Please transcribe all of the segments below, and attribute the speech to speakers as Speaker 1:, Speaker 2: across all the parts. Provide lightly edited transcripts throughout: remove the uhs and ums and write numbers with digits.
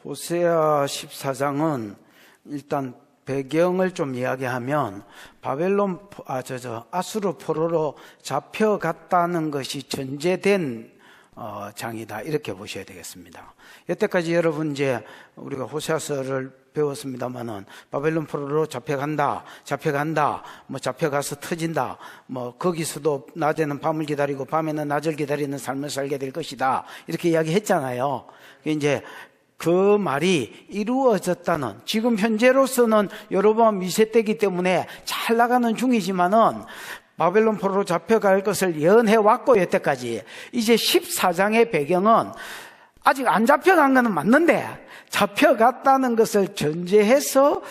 Speaker 1: 호세아 14장은 일단 배경을 좀 이야기하면 아수르 포로로 잡혀갔다는 것이 전제된 장이다, 이렇게 보셔야 되겠습니다. 여태까지 여러분 이제 우리가 호세아서를 배웠습니다만은 바벨론 포로로 잡혀가서 터진다, 거기서도 낮에는 밤을 기다리고 밤에는 낮을 기다리는 삶을 살게 될 것이다, 이렇게 이야기했잖아요. 이제 그 말이 이루어졌다는, 지금 현재로서는 여로보암 2세 때이기 때문에 잘 나가는 중이지만은 바벨론 포로로 잡혀갈 것을 예언해 왔고, 여태까지 이제 14장의 배경은 아직 안 잡혀간 것은 맞는데 잡혀갔다는 것을 전제해서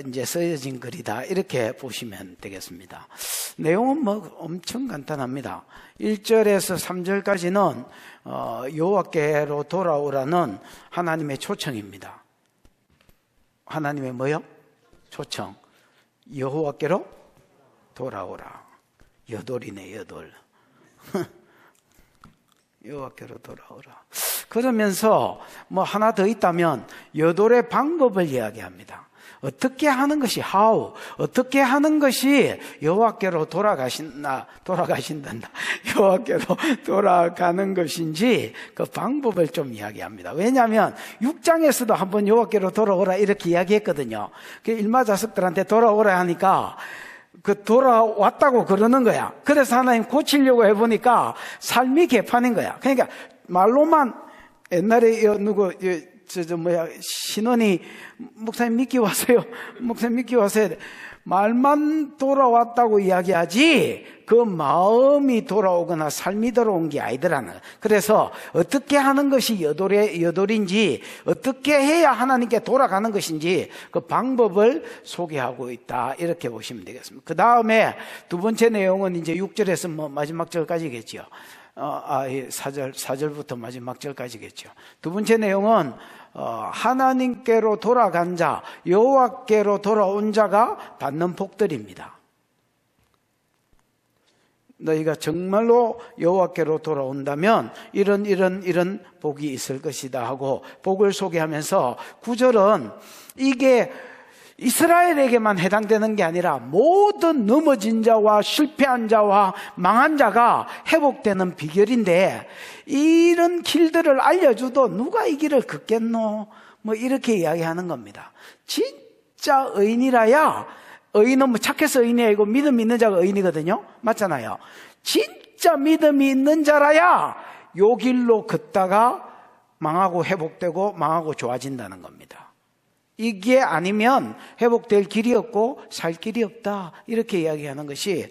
Speaker 1: 이제 쓰여진 글이다, 이렇게 보시면 되겠습니다. 내용은 엄청 간단합니다. 1절에서 3절까지는 여호와께로 돌아오라는 하나님의 초청입니다. 하나님의 뭐요? 초청. 여호와께로 돌아오라. 여돌이네, 여돌. 여호와께로 돌아오라. 그러면서 하나 더 있다면 여돌의 방법을 이야기합니다. 어떻게 하는 것이 어떻게 하는 것이 여호와께로 돌아가신단다. 여호와께로 돌아가는 것인지 그 방법을 좀 이야기합니다. 왜냐하면 6장에서도 한번 여호와께로 돌아오라 이렇게 이야기했거든요. 그 일마자석들한테 돌아오라 하니까 돌아왔다고 그러는 거야. 그래서 하나님 고치려고 해보니까 삶이 개판인 거야. 그러니까 말로만, 옛날에 신원이 목사님 믿기 와서요. 목사님 믿기 와서요. 말만 돌아왔다고 이야기하지 그 마음이 돌아오거나 삶이 돌아온 게 아니더라는. 그래서 어떻게 하는 것이 여돌인지, 어떻게 해야 하나님께 돌아가는 것인지 그 방법을 소개하고 있다, 이렇게 보시면 되겠습니다. 그 다음에 두 번째 내용은 이제 6절에서 마지막 절까지겠죠. 4절부터 마지막 절까지겠죠. 두 번째 내용은 하나님께로 돌아간 자, 여호와께로 돌아온 자가 받는 복들입니다. 너희가 정말로 여호와께로 돌아온다면 이런 복이 있을 것이다 하고 복을 소개하면서 9절은 이게 이스라엘에게만 해당되는 게 아니라 모든 넘어진 자와 실패한 자와 망한 자가 회복되는 비결인데, 이런 길들을 알려줘도 누가 이 길을 걷겠노? 이렇게 이야기하는 겁니다. 진짜 의인이라야, 의인은 착해서 의인이 아니고 믿음이 있는 자가 의인이거든요. 맞잖아요. 진짜 믿음이 있는 자라야 요 길로 걷다가 망하고 회복되고 망하고 좋아진다는 겁니다. 이게 아니면 회복될 길이 없고 살 길이 없다, 이렇게 이야기하는 것이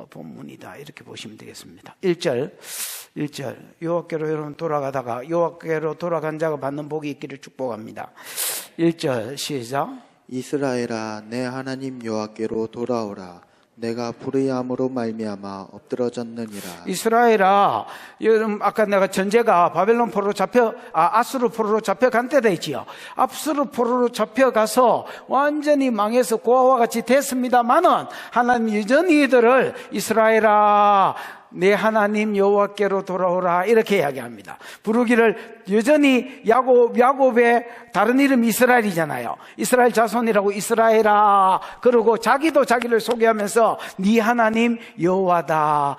Speaker 1: 본문이다, 이렇게 보시면 되겠습니다. 1절 여호와께로 여러분 돌아가다가 여호와께로 돌아간 자가 받는 복이 있기를 축복합니다. 1절 시작.
Speaker 2: 이스라엘아, 내 하나님 여호와께로 돌아오라. 내가 불의함으로 말미암아 엎드러졌느니라.
Speaker 1: 이스라엘아, 여러분 아까 내가 전제가 바벨론 포로로 아수르 포로로 잡혀간 때다 있지요. 아수르 포로로 잡혀가서 완전히 망해서 고아와 같이 됐습니다만은 하나님 여전히 이들을 이스라엘아, 내 하나님 여호와께로 돌아오라, 이렇게 이야기합니다. 부르기를 여전히 야곱의 다른 이름이 이스라엘이잖아요. 이스라엘 자손이라고 이스라엘아, 그러고 자기도 자기를 소개하면서 네 하나님 여호와다.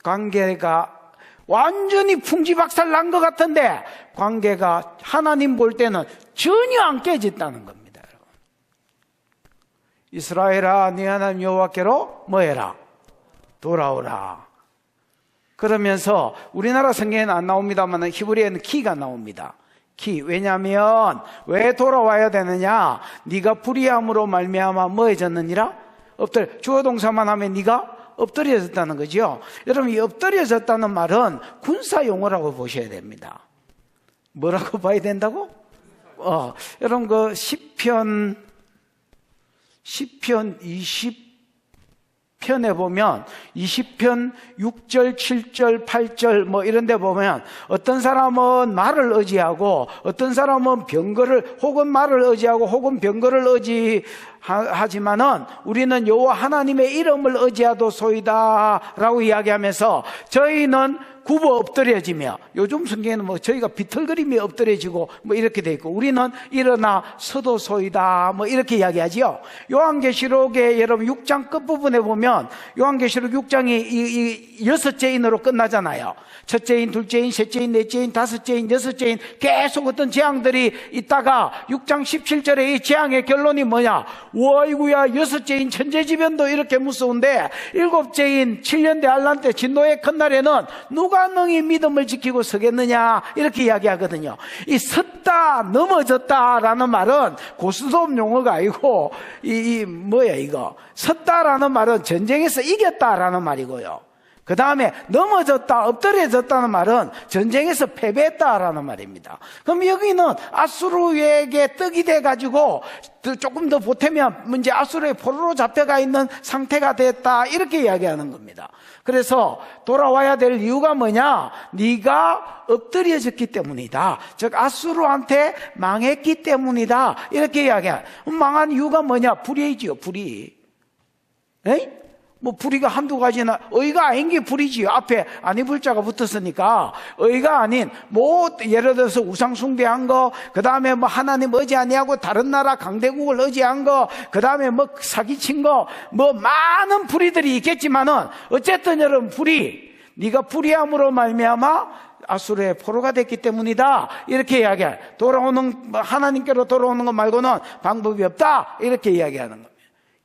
Speaker 1: 관계가 완전히 풍지박살 난 것 같은데 관계가 하나님 볼 때는 전혀 안 깨졌다는 겁니다. 여러분. 이스라엘아, 네 하나님 여호와께로 뭐해라? 돌아오라. 그러면서 우리나라 성경에는 안 나옵니다만 히브리어에는 키가 나옵니다. 키. 왜냐하면 왜 돌아와야 되느냐? 네가 불의함으로 말미암아 뭐해졌느니라? 주어 동사만 하면 네가 엎드려졌다는 거죠. 여러분, 이 엎드려졌다는 말은 군사 용어라고 보셔야 됩니다. 뭐라고 봐야 된다고? 여러분 그 시편 20편에 보면 20편 6절, 7절, 8절 이런 데 보면 어떤 사람은 말을 의지하고 어떤 사람은 병거를 혹은 말을 의지하고 혹은 병거를 의지하고 하지만은 우리는 여호와 하나님의 이름을 의지하도소이다라고 이야기하면서 저희는 굽어 엎드려지며, 요즘 성경에는 뭐 저희가 비틀거림이 엎드려지고 뭐 이렇게 돼 있고, 우리는 일어나 서도소이다 뭐 이렇게 이야기하지요. 요한계시록의 여러분 6장 끝부분에 보면 요한계시록 6장이 이 6째인으로 끝나잖아요. 첫째인, 둘째인, 셋째인, 넷째인, 다섯째인, 여섯째인, 계속 어떤 재앙들이 있다가 6장 17절에 이 재앙의 결론이 뭐냐? 어이구야, 여섯째인 천재지변도 이렇게 무서운데 일곱째인 7년대 알란 때 진노의 첫날에는 누가 능히 믿음을 지키고 서겠느냐, 이렇게 이야기하거든요. 이 섰다, 넘어졌다라는 말은 고스톱 용어가 아니고 뭐야 이거, 섰다라는 말은 전쟁에서 이겼다라는 말이고요. 그 다음에 넘어졌다, 엎드려졌다는 말은 전쟁에서 패배했다라는 말입니다. 그럼 여기는 아수르에게 떡이 돼가지고 조금 더 보태면 이제 아수르의 포로로 잡혀가 있는 상태가 됐다, 이렇게 이야기하는 겁니다. 그래서 돌아와야 될 이유가 뭐냐? 네가 엎드려졌기 때문이다. 즉 아수르한테 망했기 때문이다, 이렇게 이야기해요. 망한 이유가 뭐냐? 불의지요, 불의. 에이? 뭐 불의가 한두 가지나, 의가 아닌 게 불의지요. 앞에 아니불자가 붙었으니까 의가 아닌 뭐 예를 들어서 우상 숭배한 거, 그 다음에 뭐 하나님 의지 아니하고 다른 나라 강대국을 의지한 거, 그 다음에 뭐 사기친 거, 뭐 많은 불의들이 있겠지만은 어쨌든 여러분 불의, 네가 불의함으로 말미암아 아수르의 포로가 됐기 때문이다, 이렇게 이야기해요. 하나님께로 돌아오는 것 말고는 방법이 없다, 이렇게 이야기하는 겁니다.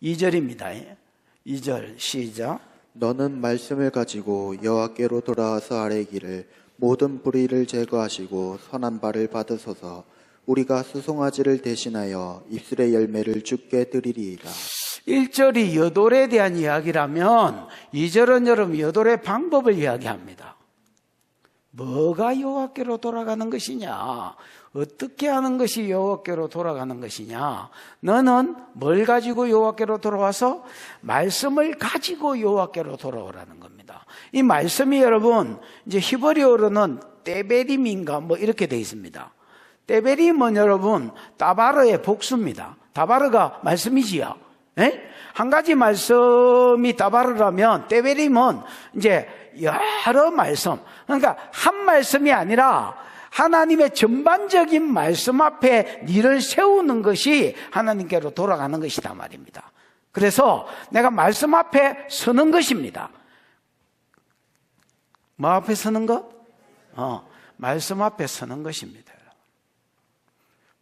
Speaker 1: 2절입니다 2절 시작.
Speaker 2: 너는 말씀을 가지고 여호와께로 돌아와서 아뢰기를 모든 불의를 제거하시고 선한 바를 받으소서. 우리가 수송아지를 대신하여 입술의 열매를 주께 드리리이다.
Speaker 1: 1절이 여돌에 대한 이야기라면 2절은 여러분 여돌의 방법을 이야기합니다. 뭐가 여호와께로 돌아가는 것이냐, 어떻게 하는 것이 여호와께로 돌아가는 것이냐. 너는 뭘 가지고 여호와께로 돌아와서 말씀을 가지고 여호와께로 돌아오라는 겁니다. 이 말씀이 여러분 이제 히브리어로는 데베림인가 뭐 이렇게 되어 있습니다. 데베림은 여러분 다바르의 복수입니다. 다바르가 말씀이지요. 에? 한 가지 말씀이 다바르라면 데베림은 이제 여러 말씀, 그러니까 한 말씀이 아니라 하나님의 전반적인 말씀 앞에 니를 세우는 것이 하나님께로 돌아가는 것이다 말입니다. 그래서 내가 말씀 앞에 서는 것입니다. 뭐 앞에 서는 것? 말씀 앞에 서는 것입니다.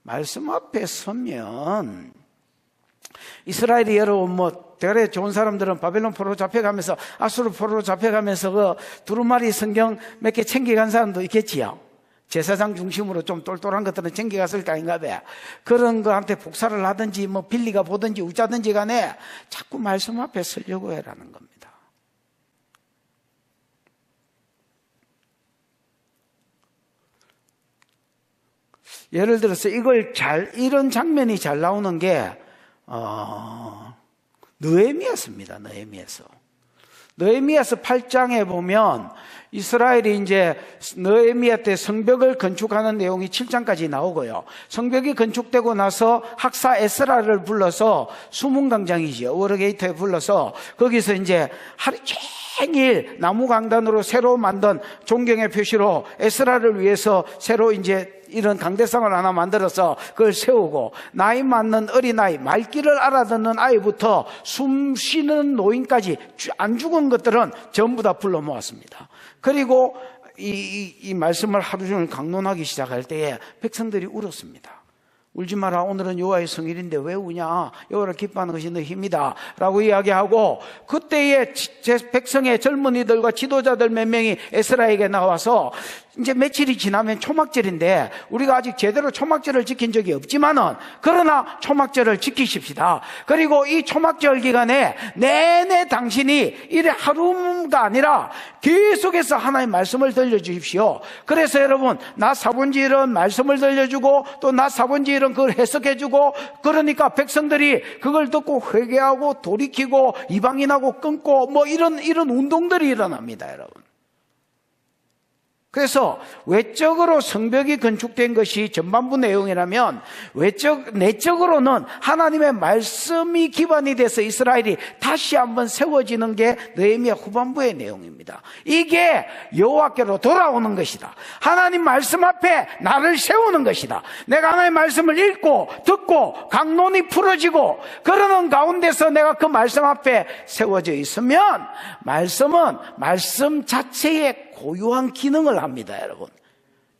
Speaker 1: 말씀 앞에 서면 이스라엘이 여러분 뭐 되레 좋은 사람들은 바벨론 포로로 잡혀가면서 아수르 포로로 잡혀가면서 그 두루마리 성경 몇 개 챙겨간 사람도 있겠지요. 제사장 중심으로 좀 똘똘한 것들은 챙겨갔을 거 아닌가 봐. 그런 거한테 복사를 하든지 뭐 빌리가 보든지 우짜든지 간에 자꾸 말씀 앞에 서려고 해라는 겁니다. 예를 들어서 이런 장면이 잘 나오는 게 느헤미야서입니다. 느헤미야서 8장에 보면 이스라엘이 이제 느헤미야 때 성벽을 건축하는 내용이 7장까지 나오고요. 성벽이 건축되고 나서 학사 에스라를 불러서 수문광장이지요. 워러게이트에 불러서 거기서 이제 하루 종일 나무 강단으로 새로 만든 존경의 표시로 에스라를 위해서 새로 이제 이런 강대상을 하나 만들어서 그걸 세우고, 나이 많는 어린아이, 말귀를 알아듣는 아이부터 숨 쉬는 노인까지 안 죽은 것들은 전부 다 불러 모았습니다. 그리고 이 말씀을 하루 종일 강론하기 시작할 때에 백성들이 울었습니다. 울지 마라, 오늘은 여호와의 성일인데 왜 우냐, 여호와를 기뻐하는 것이 너 힘이다 라고 이야기하고, 그때의 백성의 젊은이들과 지도자들 몇 명이 에스라에게 나와서 이제 며칠이 지나면 초막절인데 우리가 아직 제대로 초막절을 지킨 적이 없지만은 그러나 초막절을 지키십시다. 그리고 이 초막절 기간에 내내 당신이 이래 하루가 아니라 계속해서 하나님의 말씀을 들려주십시오. 그래서 여러분 나 사본지일은 말씀을 들려주고 또 나 사본지일은 그걸 해석해주고, 그러니까 백성들이 그걸 듣고 회개하고 돌이키고 이방인하고 끊고 뭐 이런 운동들이 일어납니다. 여러분 그래서 외적으로 성벽이 건축된 것이 전반부 내용이라면 내적으로는 하나님의 말씀이 기반이 돼서 이스라엘이 다시 한번 세워지는 게 느헤미야 후반부의 내용입니다. 이게 여호와께로 돌아오는 것이다. 하나님 말씀 앞에 나를 세우는 것이다. 내가 하나님의 말씀을 읽고 듣고 강론이 풀어지고 그러는 가운데서 내가 그 말씀 앞에 세워져 있으면 말씀은 말씀 자체의 고유한 기능을 합니다, 여러분.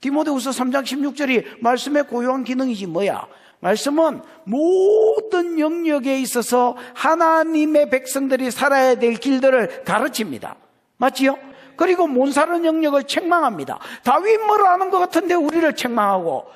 Speaker 1: 디모데후서 3장 16절이 말씀의 고유한 기능이지 뭐야? 말씀은 모든 영역에 있어서 하나님의 백성들이 살아야 될 길들을 가르칩니다. 맞지요? 그리고 몬사른 영역을 책망합니다. 다윗 뭐라 하는 것 같은데 우리를 책망하고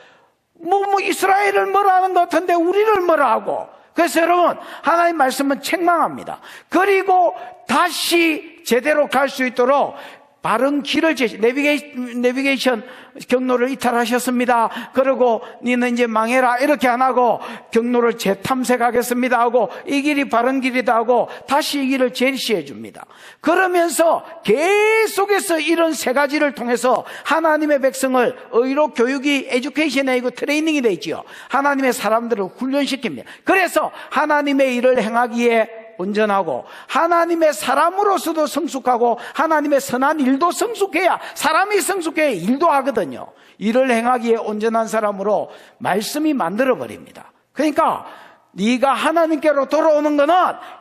Speaker 1: 이스라엘을 뭐라 하는 것 같은데 우리를 뭐라 하고. 그래서 여러분, 하나님 말씀은 책망합니다. 그리고 다시 제대로 갈 수 있도록 바른 길을 내비게이션 경로를 이탈하셨습니다. 그리고 니는 이제 망해라 이렇게 안 하고 경로를 재탐색하겠습니다 하고 이 길이 바른 길이다 하고 다시 이 길을 제시해 줍니다. 그러면서 계속해서 이런 세 가지를 통해서 하나님의 백성을 의로 교육이 에듀케이션에 이고 트레이닝이 되어 있지요. 하나님의 사람들을 훈련시킵니다. 그래서 하나님의 일을 행하기에 온전하고 하나님의 사람으로서도 성숙하고 하나님의 선한 일도 성숙해야 사람이 성숙해야 일도 하거든요. 일을 행하기에 온전한 사람으로 말씀이 만들어버립니다. 그러니까 네가 하나님께로 돌아오는 거는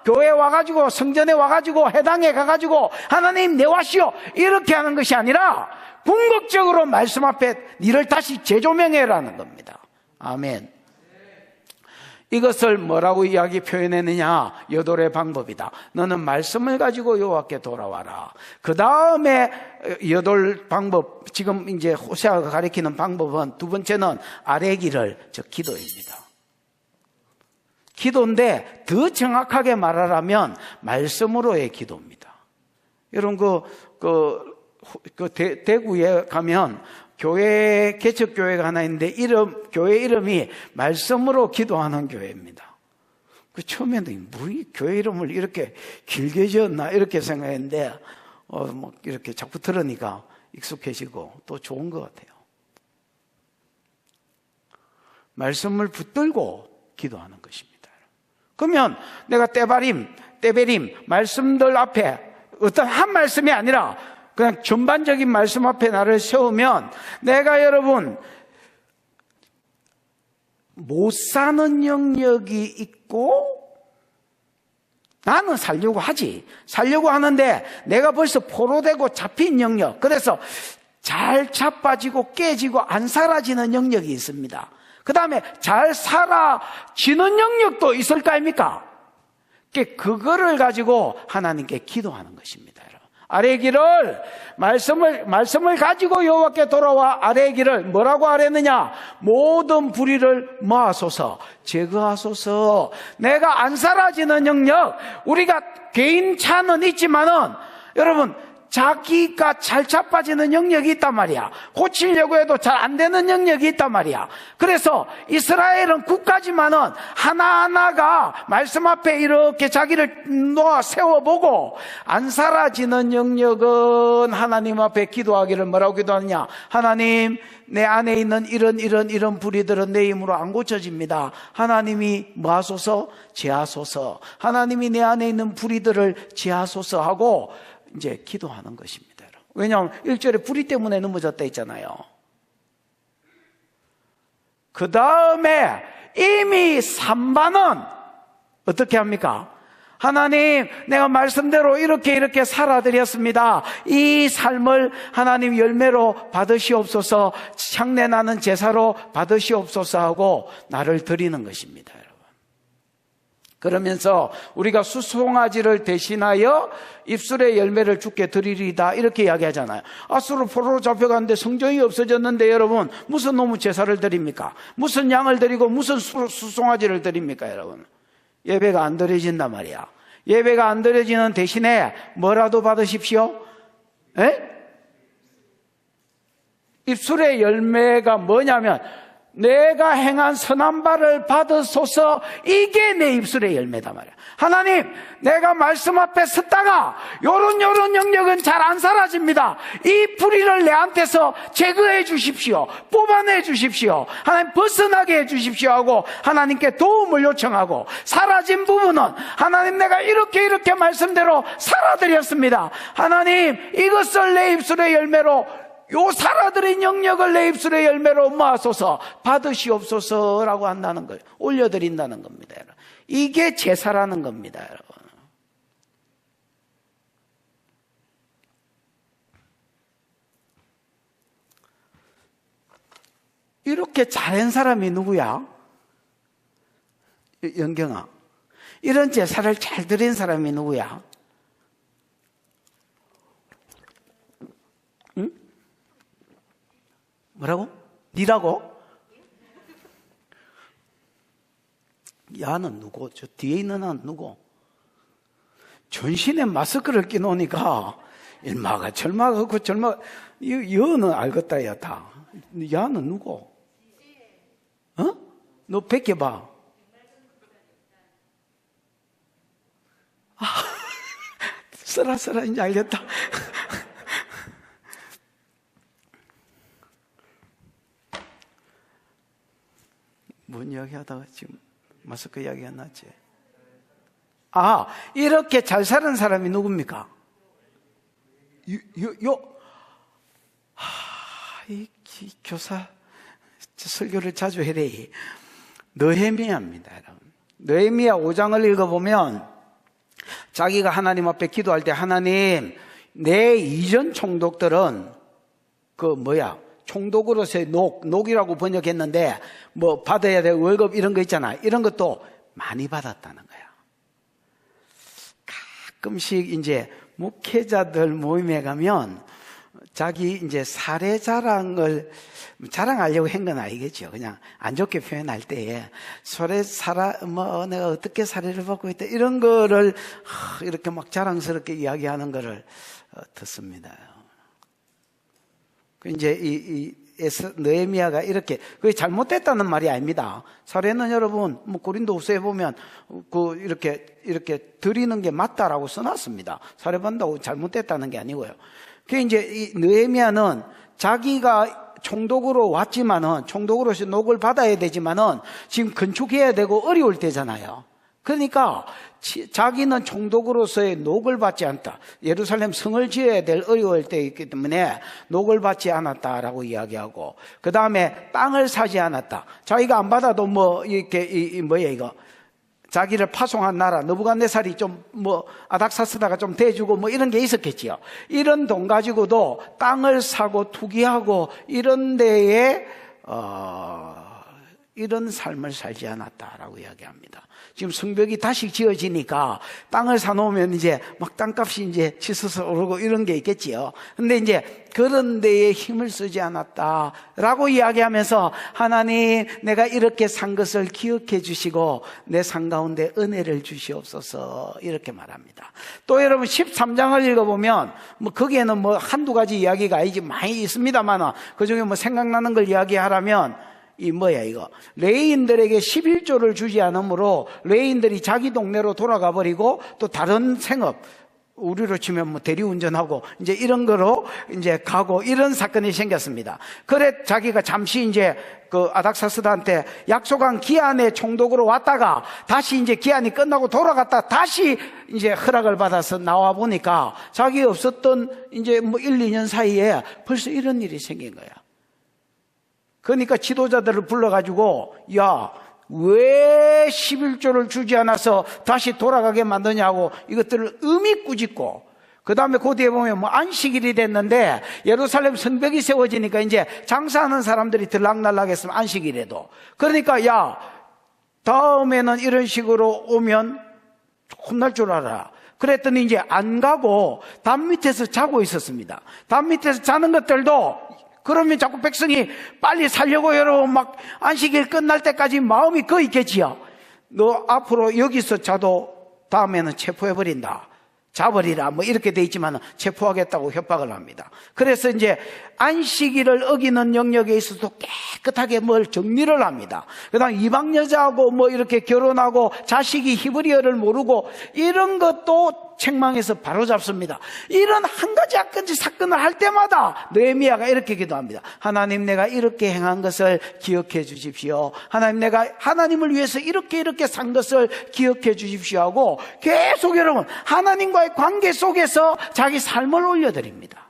Speaker 1: 교회에 와가지고 성전에 와가지고 해당에 가가지고 하나님 내 와시오 이렇게 하는 것이 아니라 궁극적으로 말씀 앞에 네를 다시 재조명해라는 겁니다. 아멘. 이것을 뭐라고 이야기 표현했느냐? 여돌의 방법이다. 너는 말씀을 가지고 여호와께 돌아와라. 그 다음에 여돌 방법, 지금 이제 호세아가 가리키는 방법은 두 번째는 아뢰기를, 즉 기도입니다. 기도인데 더 정확하게 말하라면 말씀으로의 기도입니다. 여러분 대구에 가면 교회, 개척교회가 하나 있는데 교회 이름이 말씀으로 기도하는 교회입니다. 처음에는 교회 이름을 이렇게 길게 지었나 이렇게 생각했는데 이렇게 자꾸 들으니까 익숙해지고 또 좋은 것 같아요. 말씀을 붙들고 기도하는 것입니다. 그러면 내가 때베림 말씀들 앞에 어떤 한 말씀이 아니라 그냥 전반적인 말씀 앞에 나를 세우면 내가 여러분 못 사는 영역이 있고 나는 살려고 하는데 내가 벌써 포로되고 잡힌 영역, 그래서 잘 자빠지고 깨지고 안 사라지는 영역이 있습니다. 그 다음에 잘 사라지는 영역도 있을 거 아닙니까? 그거를 가지고 하나님께 기도하는 것입니다. 아뢰기를 말씀을 가지고 여호와께 돌아와 아뢰기를 뭐라고 아뢰느냐? 모든 불의를 모아소서, 제거하소서. 내가 안 사라지는 영역, 우리가 개인 차는 있지만은 여러분 자기가 잘 자빠지는 영역이 있단 말이야. 고치려고 해도 잘 안 되는 영역이 있단 말이야. 그래서 이스라엘은 국가지만은 하나하나가 말씀 앞에 이렇게 자기를 놓아 세워보고 안 사라지는 영역은 하나님 앞에 기도하기를 뭐라고 기도하느냐? 하나님, 내 안에 있는 이런 불의들은 내 힘으로 안 고쳐집니다. 하나님이 뭐 하소서? 제하소서. 하나님이 내 안에 있는 불의들을 제하소서 하고 이제 기도하는 것입니다. 왜냐하면 1절에 불의 때문에 넘어졌다 했잖아요. 그 다음에 이미 3반은 어떻게 합니까? 하나님, 내가 말씀대로 이렇게 살아드렸습니다. 이 삶을 하나님 열매로 받으시옵소서, 향내나는 제사로 받으시옵소서 하고 나를 드리는 것입니다. 그러면서 우리가 수송아지를 대신하여 입술의 열매를 주께 드리리다 이렇게 이야기하잖아요. 아수르 포로로 잡혀갔는데 성전이 없어졌는데 여러분 무슨 놈의 제사를 드립니까? 무슨 양을 드리고 무슨 수송아지를 드립니까? 여러분 예배가 안 드려진단 말이야. 예배가 안 드려지는 대신에 뭐라도 받으십시오. 에? 입술의 열매가 뭐냐면 내가 행한 선한 바를 받으소서. 이게 내 입술의 열매다 말이야. 하나님, 내가 말씀 앞에 섰다가 요런 영역은 잘 안 사라집니다. 이 불의를 내한테서 제거해 주십시오. 뽑아내 주십시오. 하나님, 벗어나게 해 주십시오 하고 하나님께 도움을 요청하고, 사라진 부분은 하나님, 내가 이렇게 말씀대로 살아드렸습니다. 하나님, 이것을 내 입술의 열매로, 요 살아들인 영역을 내 입술의 열매로 모아소서, 받으시옵소서라고 한다는 거예요. 올려드린다는 겁니다, 여러분. 이게 제사라는 겁니다, 여러분. 이렇게 잘한 사람이 누구야? 영경아, 이런 제사를 잘 드린 사람이 누구야? 응? 뭐라고? 니라고? 야는 누구? 저 뒤에 있는 아는 누구? 전신에 마스크를 끼놓으니까 일마가 절마가 그 절마, 여는 알겠다. 야 다. 야는 누구? 어? 너 베껴봐. 써라 이제 알겠다. 뭔 이야기 하다가 지금 마스크 이야기 안 났지? 이렇게 잘 사는 사람이 누굽니까? 이 교사 설교를 자주 해래. 느헤미야입니다, 여러분. 느헤미야 5장을 읽어보면 자기가 하나님 앞에 기도할 때, 하나님, 내 이전 총독들은 총독으로서의 녹이라고 번역했는데, 받아야 될 월급 이런 거 있잖아. 이런 것도 많이 받았다는 거야. 가끔씩 이제 목회자들 모임에 가면 자기 이제 사례 자랑하려고 한 건 아니겠죠. 그냥 안 좋게 표현할 때에 내가 어떻게 사례를 받고 있다, 이런 거를 이렇게 막 자랑스럽게 이야기하는 거를 듣습니다. 이제 느헤미야가 이렇게, 그게 잘못됐다는 말이 아닙니다. 사례는 여러분, 고린도후서에 보면 이렇게 드리는 게 맞다라고 써놨습니다. 사례 받는다고 잘못됐다는 게 아니고요. 그 이제 이 느헤미야는 자기가 총독으로 왔지만은, 총독으로서 녹을 받아야 되지만은 지금 건축해야 되고 어려울 때잖아요. 그러니까 자기는 총독으로서의 녹을 받지 않다. 예루살렘 성을 지어야 될 어려울 때였기 때문에 녹을 받지 않았다라고 이야기하고, 그 다음에 땅을 사지 않았다. 자기가 안 받아도 자기를 파송한 나라 느부갓네살이 좀 아닥사스다가 좀 대주고 이런 게 있었겠지요. 이런 돈 가지고도 땅을 사고 투기하고 이런 데에 이런 삶을 살지 않았다라고 이야기합니다. 지금 성벽이 다시 지어지니까 땅을 사놓으면 이제 막 땅값이 이제 치솟아 오르고 이런 게 있겠지요. 근데 이제 그런 데에 힘을 쓰지 않았다라고 이야기하면서, 하나님, 내가 이렇게 산 것을 기억해 주시고 내 삶 가운데 은혜를 주시옵소서, 이렇게 말합니다. 또 여러분 13장을 읽어보면 거기에는 한두 가지 이야기가 아니지 많이 있습니다만, 그중에 생각나는 걸 이야기하라면 레위인들에게 11조를 주지 않으므로 레위인들이 자기 동네로 돌아가 버리고, 또 다른 생업, 우리로 치면 대리운전하고 이제 이런 거로 이제 가고, 이런 사건이 생겼습니다. 그래 자기가 잠시 이제 아닥사스다한테 약속한 기한의 총독으로 왔다가 다시 이제 기한이 끝나고 돌아갔다 다시 이제 허락을 받아서 나와 보니까 자기 없었던 이제 1, 2년 사이에 벌써 이런 일이 생긴 거야. 그러니까 지도자들을 불러가지고, 왜 11조를 주지 않아서 다시 돌아가게 만드냐고 이것들을 의미 꾸짖고, 그 다음에 그 뒤에 보면 안식일이 됐는데 예루살렘 성벽이 세워지니까 이제 장사하는 사람들이 들락날락했으면 안식일에도. 그러니까 다음에는 이런 식으로 오면 혼날 줄 알아. 그랬더니 이제 안 가고 담 밑에서 자고 있었습니다. 담 밑에서 자는 것들도, 그러면 자꾸 백성이 빨리 살려고 여러분 안식일 끝날 때까지 마음이 거 있겠지요. 너 앞으로 여기서 자도 다음에는 체포해버린다. 자버리라 뭐 이렇게 돼 있지만 체포하겠다고 협박을 합니다. 그래서 이제 안식일을 어기는 영역에 있어서 깨끗하게 뭘 정리를 합니다. 그다음 이방 여자하고 뭐 이렇게 결혼하고 자식이 히브리어를 모르고 이런 것도 책망해서 바로잡습니다. 이런 한 가지 한 가지 사건을 할 때마다 느헤미야가 이렇게 기도합니다. 하나님, 내가 이렇게 행한 것을 기억해 주십시오. 하나님, 내가 하나님을 위해서 이렇게 산 것을 기억해 주십시오 하고 계속 여러분 하나님과의 관계 속에서 자기 삶을 올려드립니다.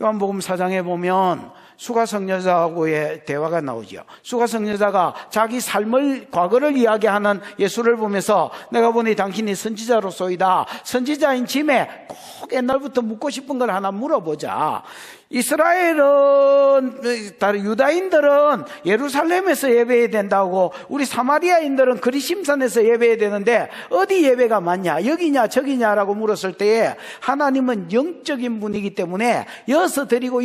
Speaker 1: 요한복음 4장에 보면 수가성여자하고의 대화가 나오죠. 수가성여자가 자기 삶을, 과거를 이야기하는 예수를 보면서 내가 보니 당신이 선지자로소이다. 선지자인 짐에 꼭 옛날부터 묻고 싶은 걸 하나 물어보자. 이스라엘은, 다른 유다인들은 예루살렘에서 예배해야 된다고, 우리 사마리아인들은 그리심산에서 예배해야 되는데 어디 예배가 맞냐, 여기냐 저기냐라고 물었을 때에 하나님은 영적인 분이기 때문에 여서 드리고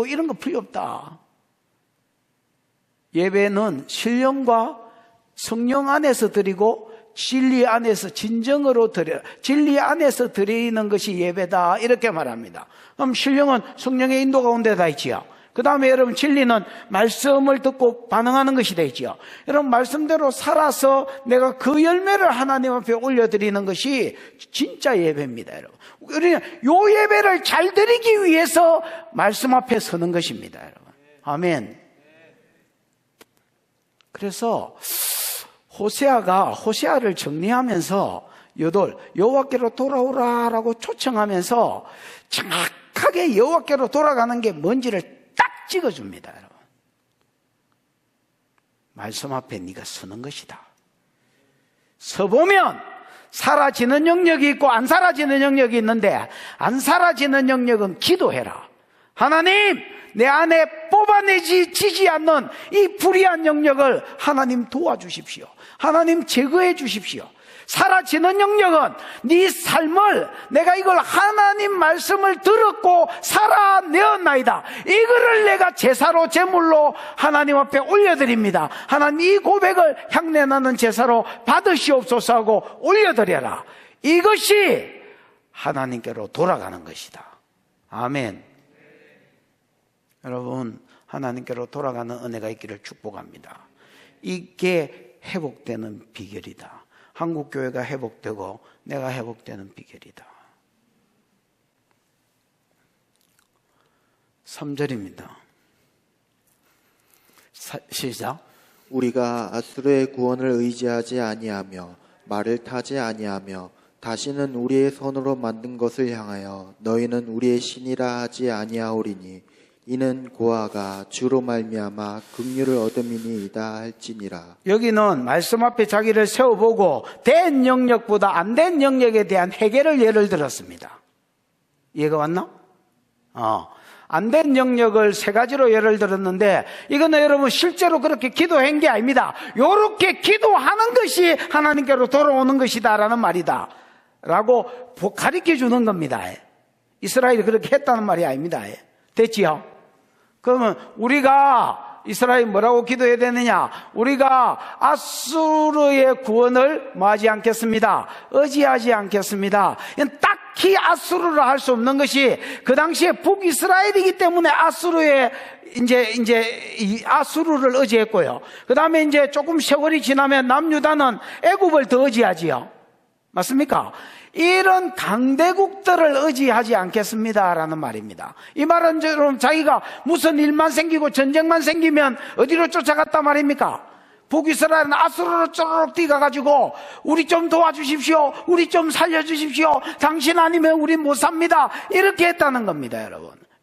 Speaker 1: 이런 거 필요 없다. 예배는 신령과 성령 안에서 드리고 진리 안에서 진정으로 드려, 진리 안에서 드리는 것이 예배다, 이렇게 말합니다. 그럼 신령은 성령의 인도 가운데 다 있지요. 그 다음에 여러분 진리는 말씀을 듣고 반응하는 것이 되지요. 여러분 말씀대로 살아서 내가 그 열매를 하나님 앞에 올려드리는 것이 진짜 예배입니다. 여러분, 우리는 요 예배를 잘 드리기 위해서 말씀 앞에 서는 것입니다. 여러분, 아멘. 그래서 호세아를 정리하면서 여호와께로 돌아오라라고 초청하면서 정확하게 여호와께로 돌아가는 게 뭔지를 딱 찍어줍니다. 여러분, 말씀 앞에 네가 서는 것이다. 서보면 사라지는 영역이 있고 안 사라지는 영역이 있는데, 안 사라지는 영역은 기도해라. 하나님, 내 안에 뽑아내지지 않는 이 불의한 영역을 하나님 도와주십시오. 하나님 제거해 주십시오. 사라지는 영역은 네 삶을, 내가 이걸 하나님 말씀을 들었고 살아내었나이다, 이거를 내가 제사로 제물로 하나님 앞에 올려드립니다. 하나님, 이 고백을 향내나는 제사로 받으시옵소서 하고 올려드려라. 이것이 하나님께로 돌아가는 것이다. 아멘. 여러분, 하나님께로 돌아가는 은혜가 있기를 축복합니다. 이게 회복되는 비결이다. 한국교회가 회복되고 내가 회복되는 비결이다. 3절입니다. 시작.
Speaker 2: 우리가 아수르의 구원을 의지하지 아니하며 말을 타지 아니하며 다시는 우리의 손으로 만든 것을 향하여 너희는 우리의 신이라 하지 아니하오리니 이는 고아가 주로 말미암아 긍휼을 얻음이니이다 할지니라. 여기는
Speaker 1: 말씀 앞에 자기를 세워보고 된 영역보다 안 된 영역에 대한 해결을 예를 들었습니다. 이해가 왔나? 안 된 영역을 세 가지로 예를 들었는데, 이거는 여러분 실제로 그렇게 기도한 게 아닙니다. 요렇게 기도하는 것이 하나님께로 돌아오는 것이다 라는 말이다 라고 가르쳐 주는 겁니다. 이스라엘이 그렇게 했다는 말이 아닙니다. 됐지요? 그러면 우리가 이스라엘 뭐라고 기도해야 되느냐? 우리가 아수르의 구원을 뭐하지 않겠습니다. 의지하지 않겠습니다. 딱히 아수르를 할 수 없는 것이 그 당시에 북이스라엘이기 때문에 아수르의 이제 아수르를 의지했고요. 그 다음에 이제 조금 세월이 지나면 남유다는 애굽을 더 의지하지요. 맞습니까? 이런 강대국들을 의지하지 않겠습니다라는 말입니다. 이 말은 여러분, 자기가 무슨 일만 생기고 전쟁만 생기면 어디로 쫓아갔단 말입니까? 북이스라엘은 아수르로 쪼르륵 뛰어가지고 우리 좀 도와주십시오, 우리 좀 살려주십시오, 당신 아니면 우리 못 삽니다, 이렇게 했다는 겁니다.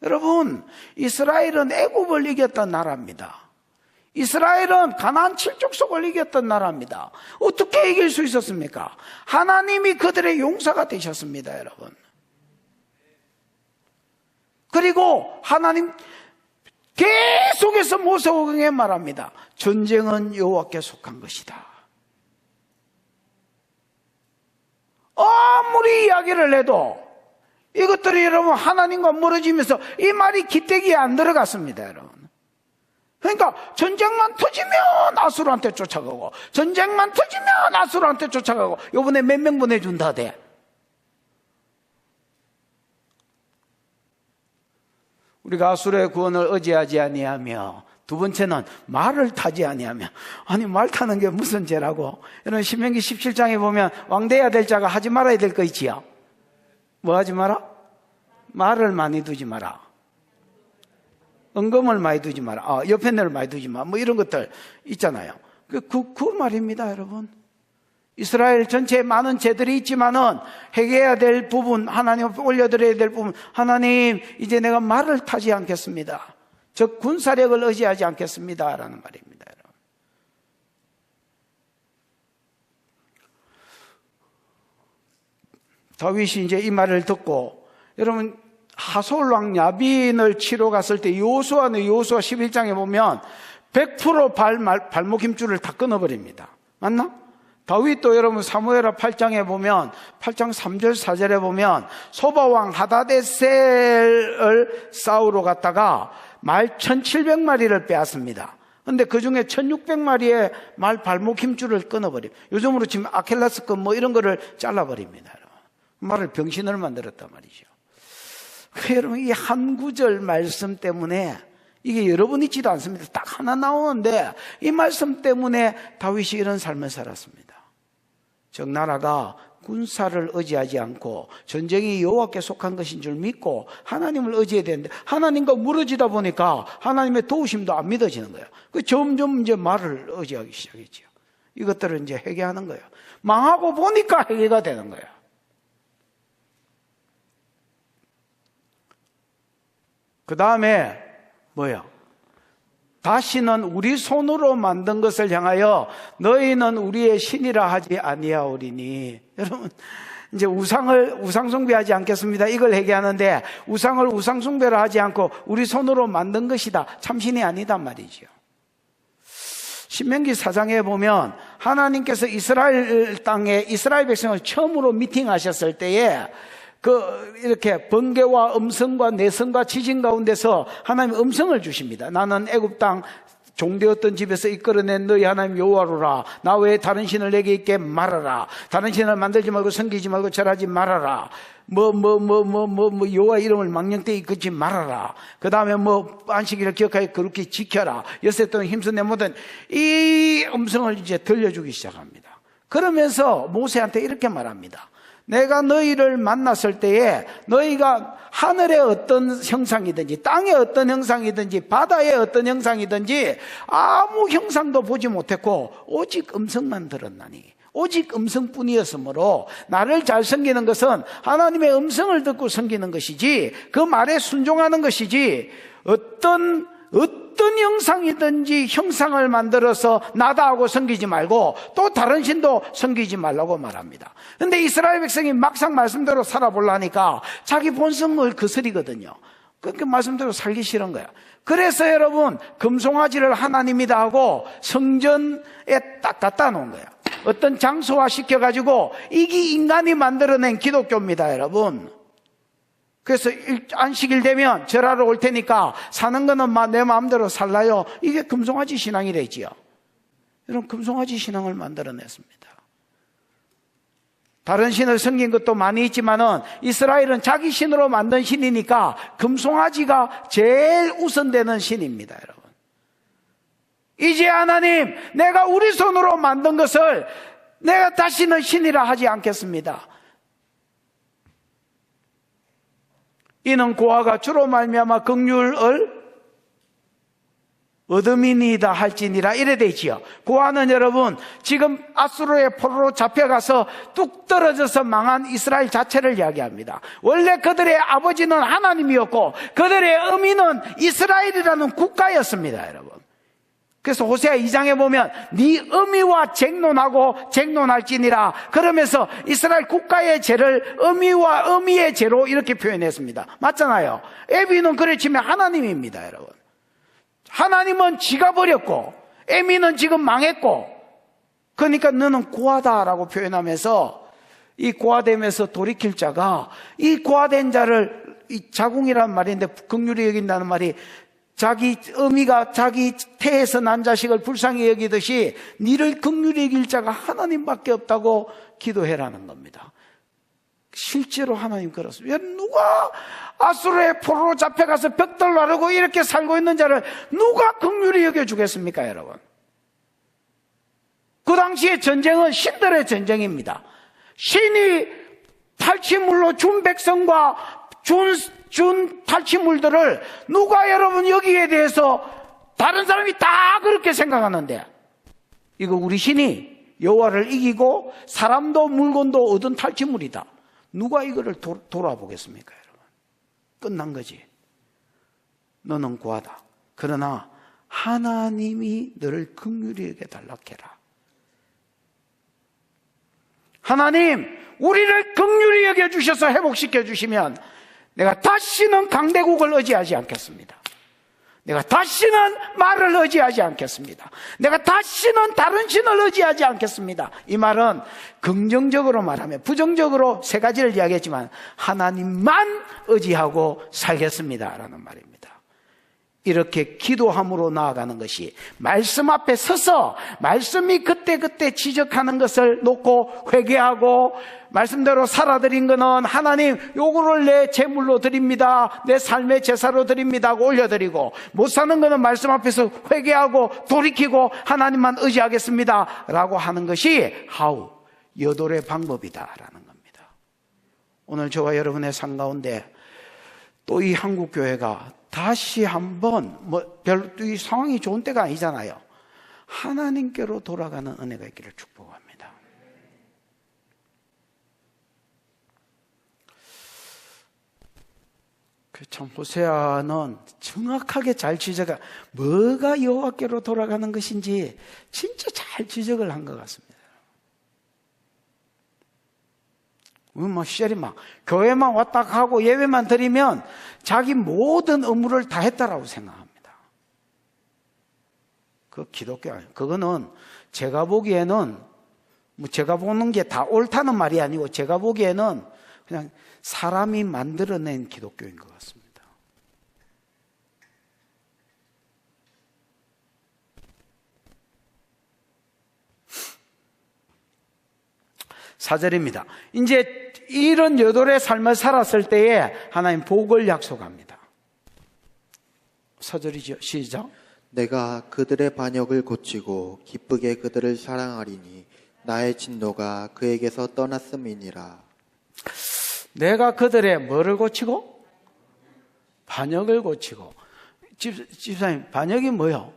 Speaker 1: 여러분, 이스라엘은 애굽을 이겼던 나라입니다. 이스라엘은 가나안 7족속을 이겼던 나라입니다. 어떻게 이길 수 있었습니까? 하나님이 그들의 용사가 되셨습니다. 여러분, 그리고 하나님 계속해서 모세오경에 말합니다. 전쟁은 여호와께 속한 것이다. 아무리 이야기를 해도 이것들이 여러분 하나님과 멀어지면서 이 말이 기대기에 안 들어갔습니다. 여러분, 그러니까 전쟁만 터지면 아수르한테 쫓아가고, 전쟁만 터지면 아수르한테 쫓아가고, 요번에 몇 명 보내준다 돼. 우리가 아수르의 구원을 의지하지 아니하며, 두 번째는 말을 타지 아니하며. 아니, 말 타는 게 무슨 죄라고? 여러분, 신명기 17장에 보면 왕돼야 될 자가 하지 말아야 될 거 있지요. 뭐 하지 마라? 말을 많이 두지 마라. 은금을 많이 두지 마라. 옆에 늘 많이 두지 마. 뭐 이런 것들 있잖아요. 그 말입니다, 여러분. 이스라엘 전체에 많은 죄들이 있지만은 회개해야 될 부분, 하나님 앞에 올려드려야 될 부분, 하나님, 이제 내가 말을 타지 않겠습니다. 즉 군사력을 의지하지 않겠습니다 라는 말입니다. 여러분. 다윗이 이제 이 말을 듣고, 여러분, 하솔 왕 야빈을 치러 갔을 때 여호수아 11장에 보면 100% 발목 힘줄을 다 끊어버립니다. 맞나? 다윗도 여러분 사무엘하 8장에 보면 8장 3절 4절에 보면 소바왕 하다데셀을 싸우러 갔다가 말 1700마리를 빼앗습니다. 근데 그 중에 1600마리의 말 발목 힘줄을 끊어버립니다. 요즘으로 지금 아킬레스건 뭐 이런 거를 잘라버립니다. 말을 병신을 만들었단 말이죠. 여러분, 이 한 구절 말씀 때문에 이게 여러 번 있지도 않습니다. 딱 하나 나오는데 이 말씀 때문에 다윗이 이런 삶을 살았습니다. 즉 나라가 군사를 의지하지 않고 전쟁이 여호와께 속한 것인 줄 믿고 하나님을 의지해야 되는데 하나님과 무너지다 보니까 하나님의 도우심도 안 믿어지는 거예요. 그 점점 이제 말을 의지하기 시작했죠. 이것들을 이제 회개하는 거예요. 망하고 보니까 회개가 되는 거예요. 그 다음에 뭐예요? 다시는 우리 손으로 만든 것을 향하여 너희는 우리의 신이라 하지 아니하오리니. 여러분, 이제 우상 숭배하지 않겠습니다. 이걸 얘기하는데 우상을 우상 숭배를 하지 않고 우리 손으로 만든 것이다. 참신이 아니단 말이죠. 신명기 4장에 보면 하나님께서 이스라엘 땅에 이스라엘 백성을 처음으로 미팅하셨을 때에 이렇게 번개와 음성과 내성과 지진 가운데서 하나님 음성을 주십니다. 나는 애굽 땅 종되었던 집에서 이끌어낸 너희 하나님 여호와로라. 나 외에 다른 신을 내게 있게 말하라. 다른 신을 만들지 말고 섬기지 말고 절하지 말아라. 여호와 이름을 망령되이 걷지 말아라. 그 다음에 안식일을 기억하여 거룩히 지켜라. 엿새 동안 힘써 내 모든 이 음성을 이제 들려주기 시작합니다. 그러면서 모세한테 이렇게 말합니다. 내가 너희를 만났을 때에 너희가 하늘의 어떤 형상이든지 땅의 어떤 형상이든지 바다의 어떤 형상이든지 아무 형상도 보지 못했고 오직 음성만 들었나니 오직 음성뿐이었으므로 나를 잘 섬기는 것은 하나님의 음성을 듣고 섬기는 것이지 그 말에 순종하는 것이지 어떤 형상이든지 형상을 만들어서 나다 하고 섬기지 말고 또 다른 신도 섬기지 말라고 말합니다. 그런데 이스라엘 백성이 막상 말씀대로 살아보려니까 자기 본성을 거스리거든요. 그렇게 말씀대로 살기 싫은 거야. 그래서 여러분 금송아지를 하나님이다 하고 성전에 딱 갖다 놓은 거야. 어떤 장소화 시켜가지고 이게 인간이 만들어낸 기독교입니다, 여러분. 그래서 안식일 되면 절하러 올 테니까 사는 거는 내 마음대로 살라요. 이게 금송아지 신앙이래지요. 여러분, 금송아지 신앙을 만들어냈습니다. 다른 신을 섬긴 것도 많이 있지만은 이스라엘은 자기 신으로 만든 신이니까 금송아지가 제일 우선되는 신입니다, 여러분. 이제 하나님, 내가 우리 손으로 만든 것을 내가 다시는 신이라 하지 않겠습니다. 이는 고아가 주로 말미암아 긍휼을 얻음이니이다 할지니라 이래 되지요. 고아는 여러분 지금 아수르의 포로로 잡혀가서 뚝 떨어져서 망한 이스라엘 자체를 이야기합니다. 원래 그들의 아버지는 하나님이었고 그들의 어미는 이스라엘이라는 국가였습니다, 여러분. 그래서 호세아 2장에 보면 네 어미와 쟁론할지니라 그러면서 이스라엘 국가의 죄를 어미와 어미의 죄로 이렇게 표현했습니다. 맞잖아요. 에비는 그래 치면 하나님입니다, 여러분. 하나님은 지가 버렸고 에미는 지금 망했고 그러니까 너는 고아다라고 표현하면서 이 고아됨에서 돌이킬 자가 이 고아된 자를 이 자궁이란 말인데 긍휼히 여긴다는 말이 자기 어미가 자기 태에서 난 자식을 불쌍히 여기듯이 니를 긍휼히 여길 자가 하나님밖에 없다고 기도해라는 겁니다. 실제로 하나님 그렇습니다. 누가 아수르의 포로로 잡혀가서 벽돌 나르고 이렇게 살고 있는 자를 누가 긍휼히 여겨주겠습니까, 여러분? 그 당시의 전쟁은 신들의 전쟁입니다. 신이 탈취물로 준 백성과 준 탈취물들을 누가 여러분 여기에 대해서 다른 사람이 다 그렇게 생각하는데, 이거 우리 신이 여호와를 이기고 사람도 물건도 얻은 탈취물이다. 누가 이거를 돌아보겠습니까, 여러분? 끝난 거지. 너는 구하다. 그러나 하나님이 너를 긍휼히 여겨달라 해라. 하나님, 우리를 긍휼히 여겨주셔서 회복시켜 주시면 내가 다시는 강대국을 의지하지 않겠습니다. 내가 다시는 말을 의지하지 않겠습니다. 내가 다시는 다른 신을 의지하지 않겠습니다. 이 말은 긍정적으로 말하면, 부정적으로 세 가지를 이야기했지만 하나님만 의지하고 살겠습니다 라는 말입니다. 이렇게 기도함으로 나아가는 것이, 말씀 앞에 서서 말씀이 그때그때 지적하는 것을 놓고 회개하고, 말씀대로 살아드린 거는 하나님 요거를 내 제물로 드립니다, 내 삶의 제사로 드립니다 하고 올려드리고, 못 사는 거는 말씀 앞에서 회개하고 돌이키고 하나님만 의지하겠습니다 라고 하는 것이 여돌의 방법이다 라는 겁니다. 오늘 저와 여러분의 삶 가운데 또 이 한국교회가 다시 한번, 별로 이 상황이 좋은 때가 아니잖아요. 하나님께로 돌아가는 은혜가 있기를 축복합니다. 참 호세아는 정확하게 잘 지적해, 뭐가 여호와께로 돌아가는 것인지 진짜 잘 지적을 한 것 같습니다. 우리 시절이 교회만 왔다 가고 예배만 드리면 자기 모든 의무를 다 했다라고 생각합니다. 그 기독교 아니에요. 그거는 제가 보기에는, 제가 보는 게 다 옳다는 말이 아니고, 제가 보기에는 그냥 사람이 만들어낸 기독교인 것 같습니다. 4절입니다. 이제 이런 여돌의 삶을 살았을 때에 하나님 복을 약속합니다. 4절이죠. 시작.
Speaker 2: 내가 그들의 반역을 고치고 기쁘게 그들을 사랑하리니 나의 진노가 그에게서 떠났음이니라. 내가
Speaker 1: 그들의 뭐를 고치고? 반역을 고치고. 집사님, 반역이 뭐요?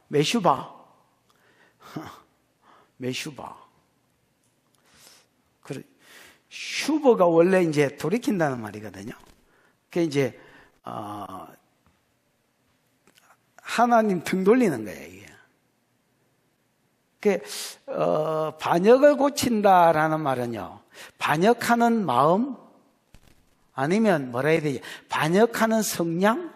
Speaker 1: 메슈바. 메슈바. 그래, 슈버가 원래 이제 돌이킨다는 말이거든요. 그게 이제, 하나님 등 돌리는 거예요, 이게. 반역을 고친다라는 말은요, 반역하는 마음, 아니면 뭐라 해야 되지? 반역하는 성량?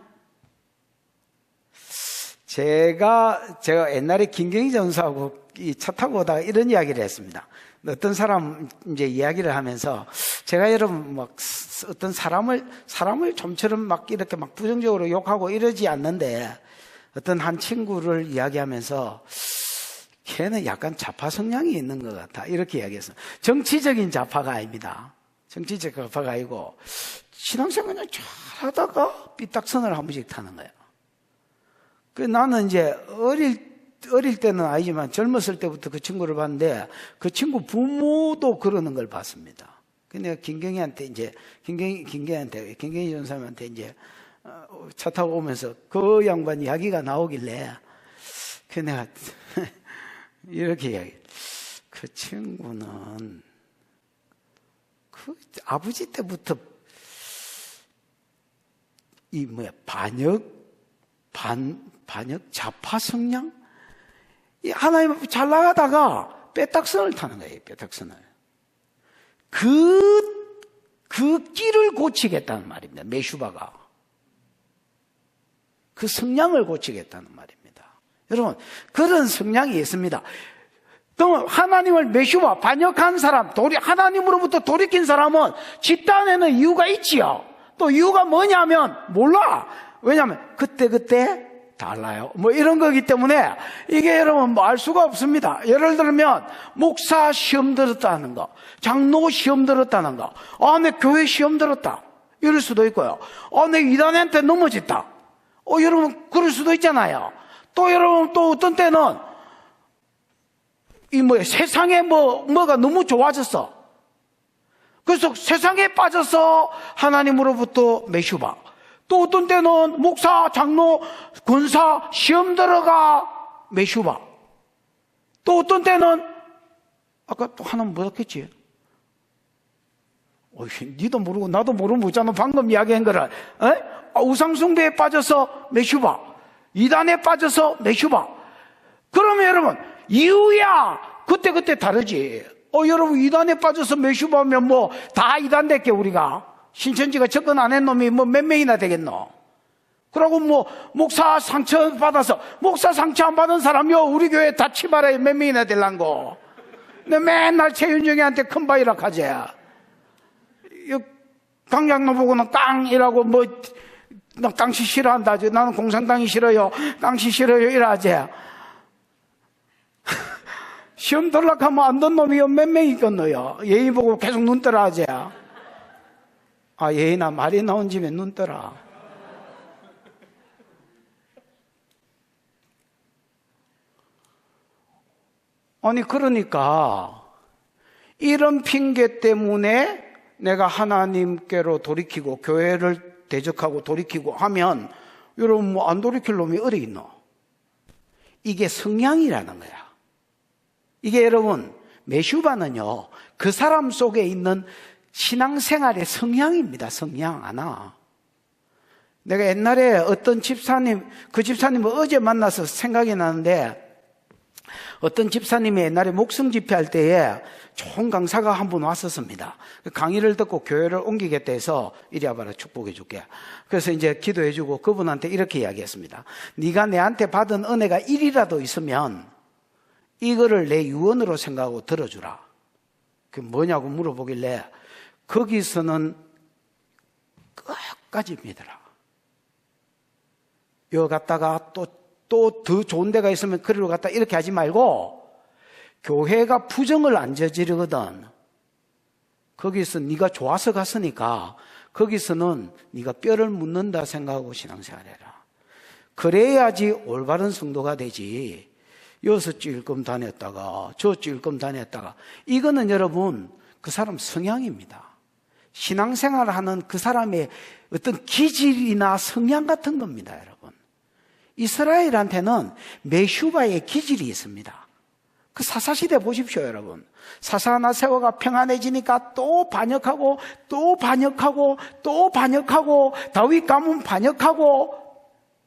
Speaker 1: 제가 옛날에 김경희 전사하고 차 타고 오다가 이런 이야기를 했습니다. 어떤 사람 이제 이야기를 하면서, 제가 여러분 어떤 사람을 좀처럼 이렇게 부정적으로 욕하고 이러지 않는데, 어떤 한 친구를 이야기하면서 걔는 약간 좌파 성향이 있는 것 같아, 이렇게 이야기했어요. 정치적인 좌파가 아닙니다. 정치적 좌파가 아니고 신앙생활 그냥 잘하다가 삐딱선을 한 번씩 타는 거예요. 나는 이제 어릴 때는 아니지만 젊었을 때부터 그 친구를 봤는데, 그 친구 부모도 그러는 걸 봤습니다. 내가 김경희 전사님한테 이제 차 타고 오면서 그 양반 이야기가 나오길래, 내가 이렇게 이야기, 그 친구는 그 아버지 때부터 반역 좌파 성향? 하나님 앞에 잘 나가다가 빼딱선을 타는 거예요, 빼딱선을. 그 끼를 고치겠다는 말입니다, 메슈바가. 그 성향을 고치겠다는 말입니다. 여러분, 그런 성향이 있습니다. 또 하나님을 메슈바, 반역한 사람, 하나님으로부터 돌이킨 사람은 집단에는 이유가 있지요. 또 이유가 뭐냐면 몰라. 왜냐하면 그때 달라요. 뭐 이런 거기 때문에 이게 여러분 뭐 알 수가 없습니다. 예를 들면 목사 시험 들었다는 거, 장로 시험 들었다는 거, 내 교회 시험 들었다 이럴 수도 있고요. 내 이단한테 넘어졌다. 여러분 그럴 수도 있잖아요. 또 여러분 또 어떤 때는 세상에 뭐가 너무 좋아졌어. 그래서 세상에 빠져서 하나님으로부터 메슈바. 또 어떤 때는 목사, 장로, 권사 시험 들어가 메슈바. 또 어떤 때는 아까 또 하나는 뭐였겠지? 니도 모르고 나도 모르고 묻잖아. 방금 이야기한 거를. 우상숭배에 빠져서 메슈바. 이단에 빠져서 메슈바. 그러면 여러분 이유야 그때 다르지. 여러분 이단에 빠져서 메슈바면 뭐 다 이단 됐게 우리가 신천지가 접근 안 한 놈이 뭐 몇 명이나 되겠노? 그러고 뭐 목사 상처 받아서 목사 상처 안 받은 사람이요 우리 교회 다 치바라에 몇 명이나 될란고. 근데 맨날 최윤정이한테 큰 바이락 하지. 강장로 보고는 깡이라고 뭐 나 깡시 싫어한다. 나는 공산당이 싫어요. 깡시 싫어요. 이러지. 시험 들락하면 안 된 놈이 몇 명 있겠노요. 예의 보고 계속 눈 떠라 하지. 예의나 말이 나온 집에 눈 떠라. 그러니까 이런 핑계 때문에 내가 하나님께로 돌이키고 교회를 대적하고 돌이키고 하면 여러분 뭐 안 돌이킬 놈이 어디 있노? 이게 성향이라는 거야. 이게 여러분 메슈바는요 그 사람 속에 있는 신앙생활의 성향입니다. 성향 하나. 내가 옛날에 어떤 집사님, 그 집사님을 어제 만나서 생각이 나는데 어떤 집사님이 옛날에 목성 집회할 때에 좋은 강사가 한 분 왔었습니다. 강의를 듣고 교회를 옮기겠다 해서 이리 와봐라 축복해 줄게. 그래서 이제 기도해 주고 그분한테 이렇게 이야기했습니다. 네가 내한테 받은 은혜가 1이라도 있으면 이거를 내 유언으로 생각하고 들어주라. 그게 뭐냐고 물어보길래 거기서는 끝까지 믿어라. 여기 갔다가 또 더 좋은 데가 있으면 그리로 갔다 이렇게 하지 말고 교회가 부정을 안 저지르거든. 거기서 네가 좋아서 갔으니까 거기서는 네가 뼈를 묻는다 생각하고 신앙생활해라. 그래야지 올바른 성도가 되지. 여기서 찔끔 다녔다가 저 찔끔 다녔다가 이거는 여러분 그 사람 성향입니다. 신앙생활을 하는 그 사람의 어떤 기질이나 성향 같은 겁니다. 여러분 이스라엘한테는 메슈바의 기질이 있습니다. 그 사사시대 보십시오. 여러분 사사 하나 세워가 평안해지니까 또 반역하고 또 반역하고 또 반역하고 다윗 가문 반역하고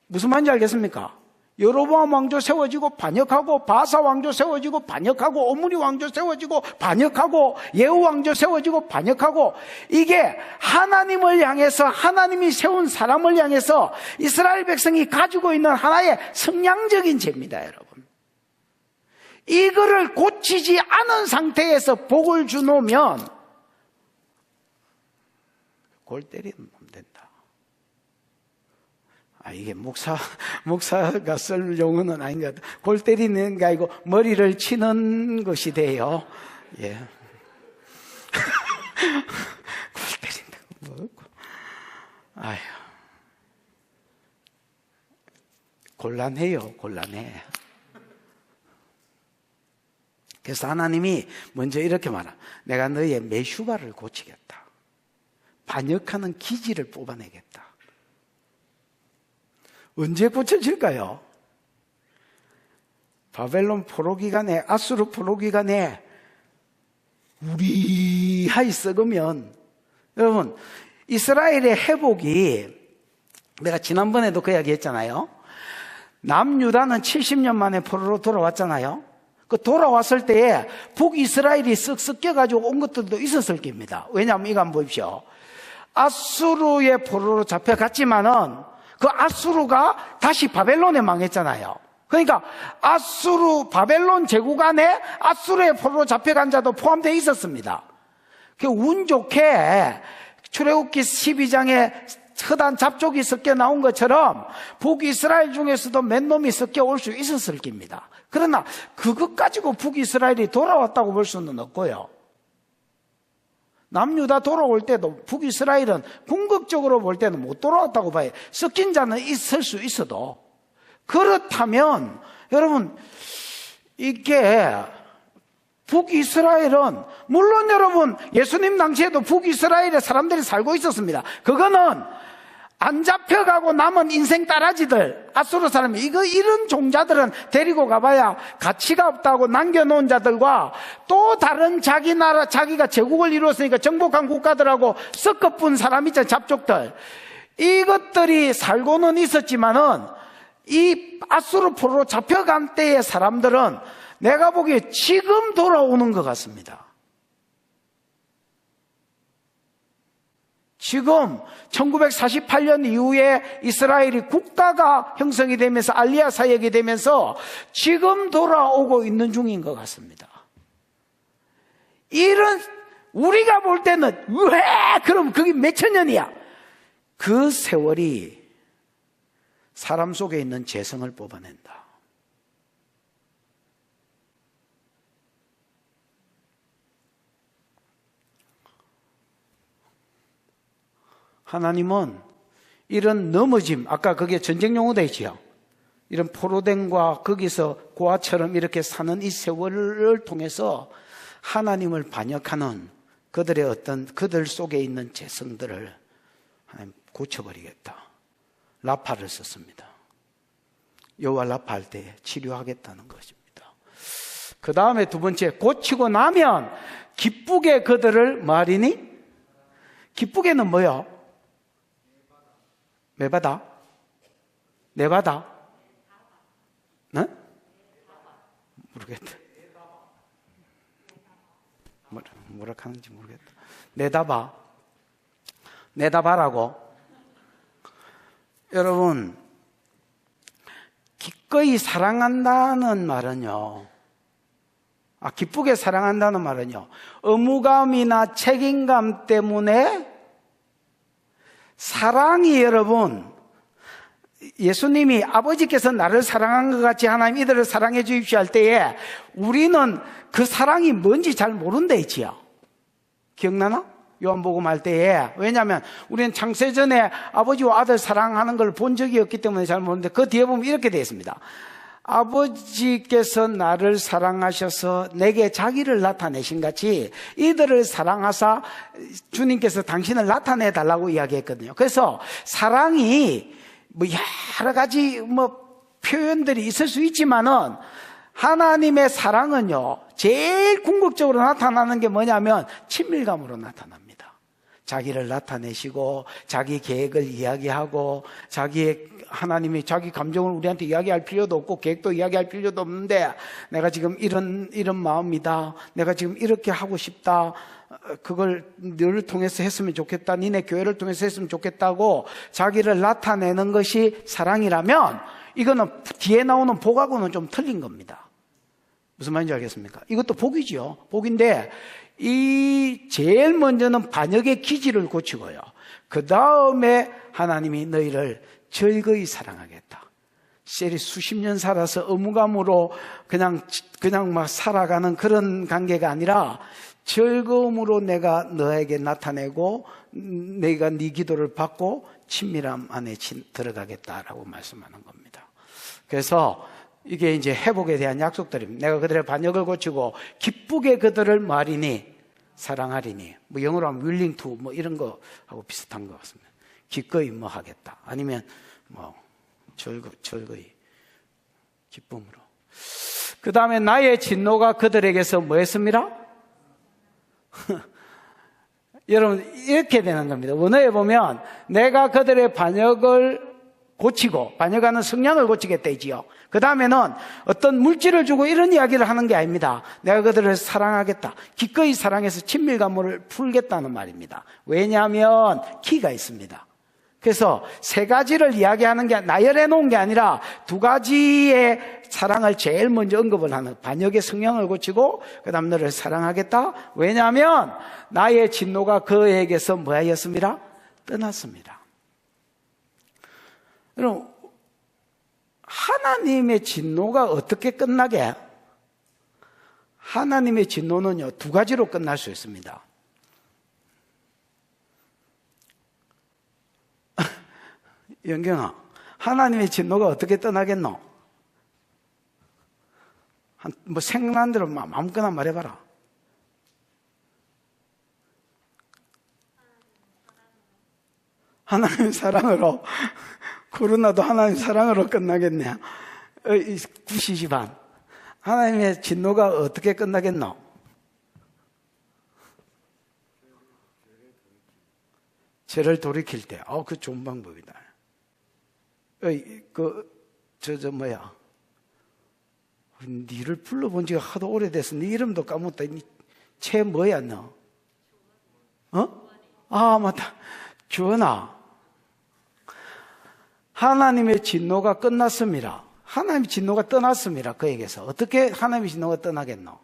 Speaker 1: 무슨 말인지 알겠습니까? 여로보암 왕조 세워지고 반역하고 바사 왕조 세워지고 반역하고 오므리 왕조 세워지고 반역하고 예후 왕조 세워지고 반역하고 이게 하나님을 향해서 하나님이 세운 사람을 향해서 이스라엘 백성이 가지고 있는 하나의 성향적인 죄입니다. 여러분 이거를 고치지 않은 상태에서 복을 주놓으면 골 때리는 놈 된다. 이게 목사가 쓸 용어는 아닌 것 같아요. 골 때리는 게 아니고 머리를 치는 것이 돼요. 예. 골 때린다고 뭐고. 아휴. 곤란해요, 곤란해. 그래서 하나님이 먼저 이렇게 말하. 내가 너의 메슈바를 고치겠다. 반역하는 기질을 뽑아내겠다. 언제 고쳐질까요? 바벨론 포로 기간에, 아수르 포로 기간에 우리하이 썩으면 여러분 이스라엘의 회복이 내가 지난번에도 그 이야기 했잖아요. 남유다는 70년 만에 포로로 돌아왔잖아요. 그 돌아왔을 때에 북이스라엘이 쓱쓱 껴가지고 온 것들도 있었을 겁니다. 왜냐하면 이거 한번 보십시오. 아수르의 포로로 잡혀갔지만은 그 아수르가 다시 바벨론에 망했잖아요. 그러니까 아수르 바벨론 제국 안에 아수르의 포로로 잡혀간 자도 포함되어 있었습니다. 그 운 좋게 출애굽기 12장에 허단 잡족이 섞여 나온 것처럼 북이스라엘 중에서도 몇 놈이 섞여 올 수 있었을 겁니다. 그러나 그것 가지고 북이스라엘이 돌아왔다고 볼 수는 없고요. 남유다 돌아올 때도 북이스라엘은 궁극적으로 볼 때는 못 돌아왔다고 봐요. 섞인 자는 있을 수 있어도. 그렇다면 여러분, 이게 북이스라엘은 물론 여러분 예수님 당시에도 북이스라엘에 사람들이 살고 있었습니다. 그거는 안 잡혀가고 남은 인생 따라지들, 아수르 사람이 이런 종자들은 데리고 가봐야 가치가 없다고 남겨놓은 자들과 또 다른 자기 나라, 자기가 제국을 이루었으니까 정복한 국가들하고 섞어뿐 사람 있잖아요. 잡족들. 이것들이 살고는 있었지만은 이 아수르 포로로 잡혀간 때의 사람들은 내가 보기에 지금 돌아오는 것 같습니다. 지금 1948년 이후에 이스라엘이 국가가 형성이 되면서 알리아 사역이 되면서 지금 돌아오고 있는 중인 것 같습니다. 이런 우리가 볼 때는 왜 그럼 그게 몇천 년이야? 그 세월이 사람 속에 있는 재성을 뽑아낸다. 하나님은 이런 넘어짐, 아까 그게 전쟁 용어도 있지요. 이런 포로된과 거기서 고아처럼 이렇게 사는 이 세월을 통해서 하나님을 반역하는 그들의 어떤 그들 속에 있는 재성들을 하나님 고쳐버리겠다. 라파를 썼습니다. 여호와 라파할 때 치료하겠다는 것입니다. 그 다음에 두 번째, 고치고 나면 기쁘게 그들을 말이니? 기쁘게는 뭐요? 매바다? 내바다? 네? 모르겠다. 뭐라 하는지 모르겠다. 내다봐라고. 여러분, 기꺼이 사랑한다는 말은요, 기쁘게 사랑한다는 말은요, 의무감이나 책임감 때문에 사랑이 여러분, 예수님이 아버지께서 나를 사랑한 것 같이 하나님 이들을 사랑해 주십시오 할 때에 우리는 그 사랑이 뭔지 잘 모른다 했지요. 기억나나? 요한복음 할 때에. 왜냐하면 우리는 창세전에 아버지와 아들 사랑하는 걸 본 적이 없기 때문에 잘 모르는데 그 뒤에 보면 이렇게 되어 있습니다. 아버지께서 나를 사랑하셔서 내게 자기를 나타내신 같이 이들을 사랑하사 주님께서 당신을 나타내 달라고 이야기했거든요. 그래서 사랑이 뭐 여러 가지 표현들이 있을 수 있지만은 하나님의 사랑은요, 제일 궁극적으로 나타나는 게 뭐냐면 친밀감으로 나타납니다. 자기를 나타내시고 자기 계획을 이야기하고 하나님이 자기 감정을 우리한테 이야기할 필요도 없고 계획도 이야기할 필요도 없는데 내가 지금 이런 마음이다. 내가 지금 이렇게 하고 싶다. 그걸 너를 통해서 했으면 좋겠다. 니네 교회를 통해서 했으면 좋겠다고 자기를 나타내는 것이 사랑이라면 이거는 뒤에 나오는 복하고는 좀 틀린 겁니다. 무슨 말인지 알겠습니까? 이것도 복이죠. 복인데 이 제일 먼저는 반역의 기질을 고치고요. 그 다음에 하나님이 너희를 즐거이 사랑하겠다. 셀이 수십 년 살아서 의무감으로 그냥 막 살아가는 그런 관계가 아니라 즐거움으로 내가 너에게 나타내고 내가 네 기도를 받고 친밀함 안에 들어가겠다라고 말씀하는 겁니다. 그래서 이게 이제 회복에 대한 약속들입니다. 내가 그들의 반역을 고치고 기쁘게 그들을 말이니 사랑하리니, 영어로 하면 willing to 이런 거하고 비슷한 것 같습니다. 기꺼이 하겠다. 아니면 즐거이 기쁨으로. 그 다음에 나의 진노가 그들에게서 뭐 했습니다? 여러분 이렇게 되는 겁니다. 원어에 보면 내가 그들의 반역을 고치고, 반역하는 성향을 고치겠다 이지요. 그 다음에는 어떤 물질을 주고 이런 이야기를 하는 게 아닙니다. 내가 그들을 사랑하겠다. 기꺼이 사랑해서 친밀감을 풀겠다는 말입니다. 왜냐하면 키가 있습니다. 그래서 세 가지를 이야기하는 게 나열해 놓은 게 아니라 두 가지의 사랑을 제일 먼저 언급을 하는, 반역의 성향을 고치고 그 다음 너를 사랑하겠다. 왜냐하면 나의 진노가 그에게서 뭐하였습니다? 떠났습니다. 그럼 하나님의 진노가 어떻게 끝나게? 하나님의 진노는요, 두 가지로 끝날 수 있습니다. 영경아, 하나님의 진노가 어떻게 떠나겠노? 뭐 생각난 대로 아무거나 말해봐라. 하나님 사랑으로. 코로나도 하나님 사랑으로 끝나겠네. 9시 반. 하나님의 진노가 어떻게 끝나겠노? 죄를 돌이킬 때. 그 좋은 방법이다. 니를 불러본 지가 하도 오래돼서 네 이름도 까먹었다. 채 뭐야, 너? 맞다. 주원아. 하나님의 진노가 끝났습니다. 하나님의 진노가 떠났습니다. 그에게서. 어떻게 하나님의 진노가 떠나겠노?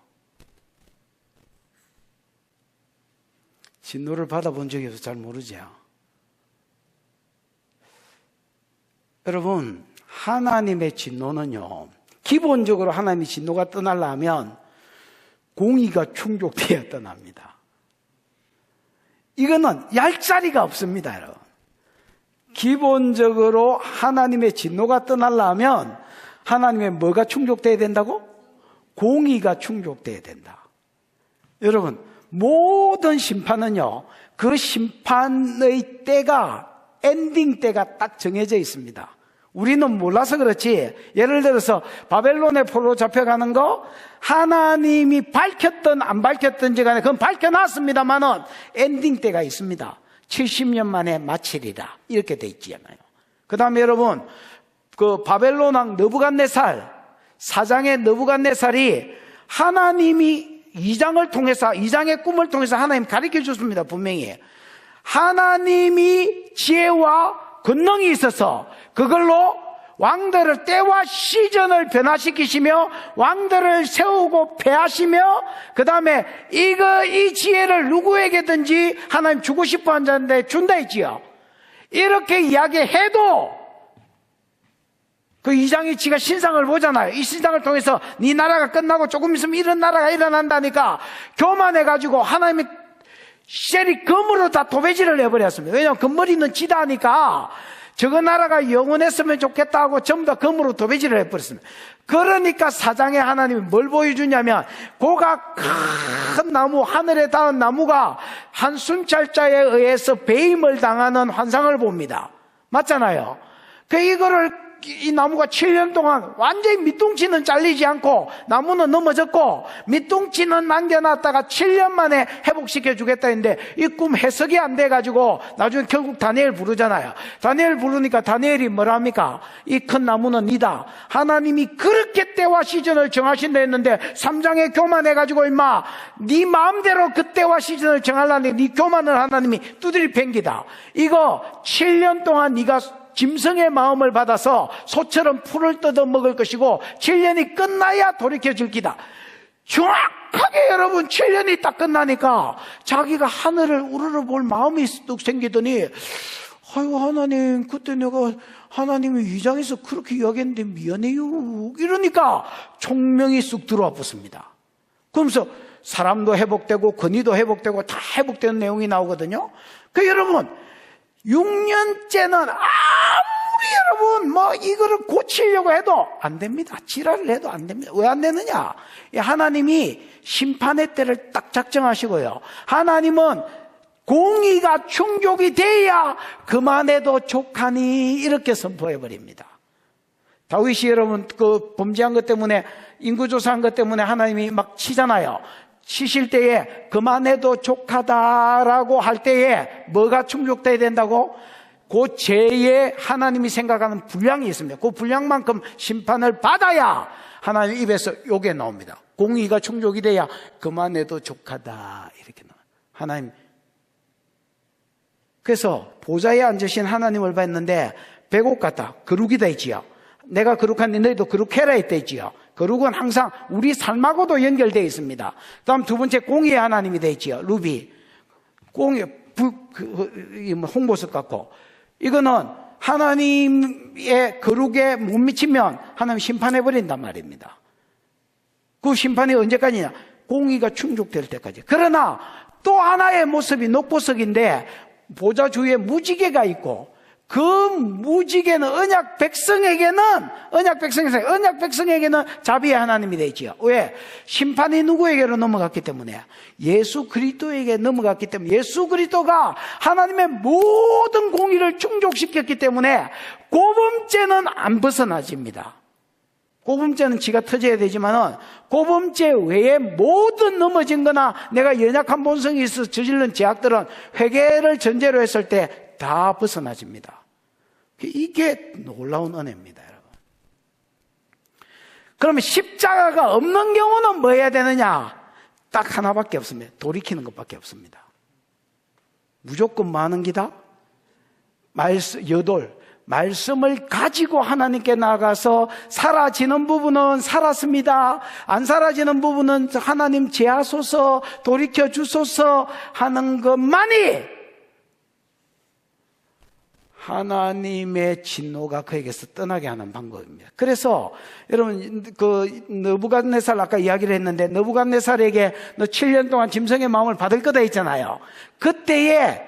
Speaker 1: 진노를 받아본 적이 없어서 잘 모르죠. 여러분, 하나님의 진노는요, 기본적으로 하나님의 진노가 떠나려면 공의가 충족돼야 떠납니다. 이거는 얄짜리가 없습니다, 여러분. 기본적으로 하나님의 진노가 떠나려면 하나님의 뭐가 충족돼야 된다고? 공의가 충족돼야 된다. 여러분, 모든 심판은요, 그 심판의 때가, 엔딩 때가 딱 정해져 있습니다. 우리는 몰라서 그렇지, 예를 들어서 바벨론의 포로로 잡혀가는 거 하나님이 밝혔든 안 밝혔든지 간에 그건 밝혀놨습니다만은 엔딩 때가 있습니다. 70년 만에 마치리라 이렇게 돼 있잖아요. 그 다음에 여러분, 그 바벨론 왕 느부갓네살, 사장의 느부갓네살이 하나님이 이장의 꿈을 통해서 하나님 가르쳐 줬습니다. 분명히 하나님이 지혜와 권능이 있어서 그걸로 왕들을, 때와 시즌을 변화시키시며 왕들을 세우고 패하시며, 그 다음에 이 지혜를 누구에게든지 하나님 주고 싶어 한다는데 준다 했지요. 이렇게 이야기해도 그 이장이 지가 신상을 보잖아요. 이 신상을 통해서 네 나라가 끝나고 조금 있으면 이런 나라가 일어난다니까 교만해가지고 하나님이 셀이 금으로 다 도배질을 해버렸습니다. 왜냐하면 금머리는 지다 하니까 저거 나라가 영원했으면 좋겠다 하고 전부 다 금으로 도배질을 해버렸습니다. 그러니까 사장의 하나님이 뭘 보여주냐면, 고가 큰 나무, 하늘에 닿은 나무가 한 순찰자에 의해서 배임을 당하는 환상을 봅니다. 맞잖아요. 이 나무가 7년 동안 완전히 밑둥치는 잘리지 않고 나무는 넘어졌고 밑둥치는 남겨놨다가 7년 만에 회복시켜 주겠다 했는데 이 꿈 해석이 안 돼가지고 나중에 결국 다니엘 부르잖아요. 다니엘 부르니까 다니엘이 뭐라 합니까? 이 큰 나무는 니다. 하나님이 그렇게 때와 시즌을 정하신다 했는데 3장에 교만해가지고 임마 네 마음대로 그 때와 시즌을 정하려니 네 교만을 하나님이 두드리 팽기다. 이거 7년 동안 네가 짐승의 마음을 받아서 소처럼 풀을 뜯어 먹을 것이고 7년이 끝나야 돌이켜줄 기다. 정확하게 여러분 7년이 딱 끝나니까 자기가 하늘을 우러러 볼 마음이 뚝 생기더니, 아이고 하나님, 그때 내가 하나님이 위장에서 그렇게 이야기했는데 미안해요 이러니까 총명이 쑥 들어와 붙습니다. 그러면서 사람도 회복되고 권위도 회복되고 다 회복되는 내용이 나오거든요. 그 여러분 6년째는 아무리 여러분 이거를 고치려고 해도 안 됩니다. 지랄을 해도 안 됩니다. 왜 안 되느냐? 하나님이 심판의 때를 딱 작정하시고요. 하나님은 공의가 충족이 돼야 그만해도 족하니 이렇게 선포해 버립니다. 다윗이 여러분 그 범죄한 것 때문에, 인구조사한 것 때문에 하나님이 막 치잖아요. 치실 때에 그만해도 족하다라고 할 때에 뭐가 충족돼야 된다고? 그 죄에 하나님이 생각하는 분량이 있습니다. 그 분량만큼 심판을 받아야 하나님 입에서 요게 나옵니다. 공의가 충족이 돼야 그만해도 족하다 이렇게 나와요. 하나님. 그래서 보좌에 앉으신 하나님을 봤는데 배곡 같다, 거룩이다 했지요. 내가 거룩한데 너희도 거룩해라 했지요. 거룩은 항상 우리 삶하고도 연결되어 있습니다. 다음 두 번째 공의의 하나님이 되어 있지요. 루비. 공의, 홍보석 같고. 이거는 하나님의 거룩에 못 미치면 하나님 심판해버린단 말입니다. 그 심판이 언제까지냐? 공의가 충족될 때까지. 그러나 또 하나의 모습이 녹보석인데 보좌 주위에 무지개가 있고 그 무지개는 언약 백성에게는 자비의 하나님이 되지요. 왜? 심판이 누구에게로 넘어갔기 때문에, 예수 그리스도에게 넘어갔기 때문에, 예수 그리스도가 하나님의 모든 공의를 충족시켰기 때문에 고범죄는 안 벗어나집니다. 고범죄는 지가 터져야 되지만은 고범죄 외에 모든 넘어진 거나 내가 연약한 본성이 있어서 저지른 죄악들은 회개를 전제로 했을 때 다 벗어나집니다. 이게 놀라운 은혜입니다, 여러분. 그러면 십자가가 없는 경우는 뭐 해야 되느냐? 딱 하나밖에 없습니다. 돌이키는 것밖에 없습니다. 무조건 많은 기다? 말씀을 가지고 하나님께 나가서 사라지는 부분은 살았습니다. 안 사라지는 부분은 하나님 제하소서, 돌이켜 주소서 하는 것만이 하나님의 진노가 그에게서 떠나게 하는 방법입니다. 그래서 여러분 그 느부갓네살 아까 이야기를 했는데 느부갓네살에게 너 7년 동안 짐승의 마음을 받을 거다 했잖아요. 그때에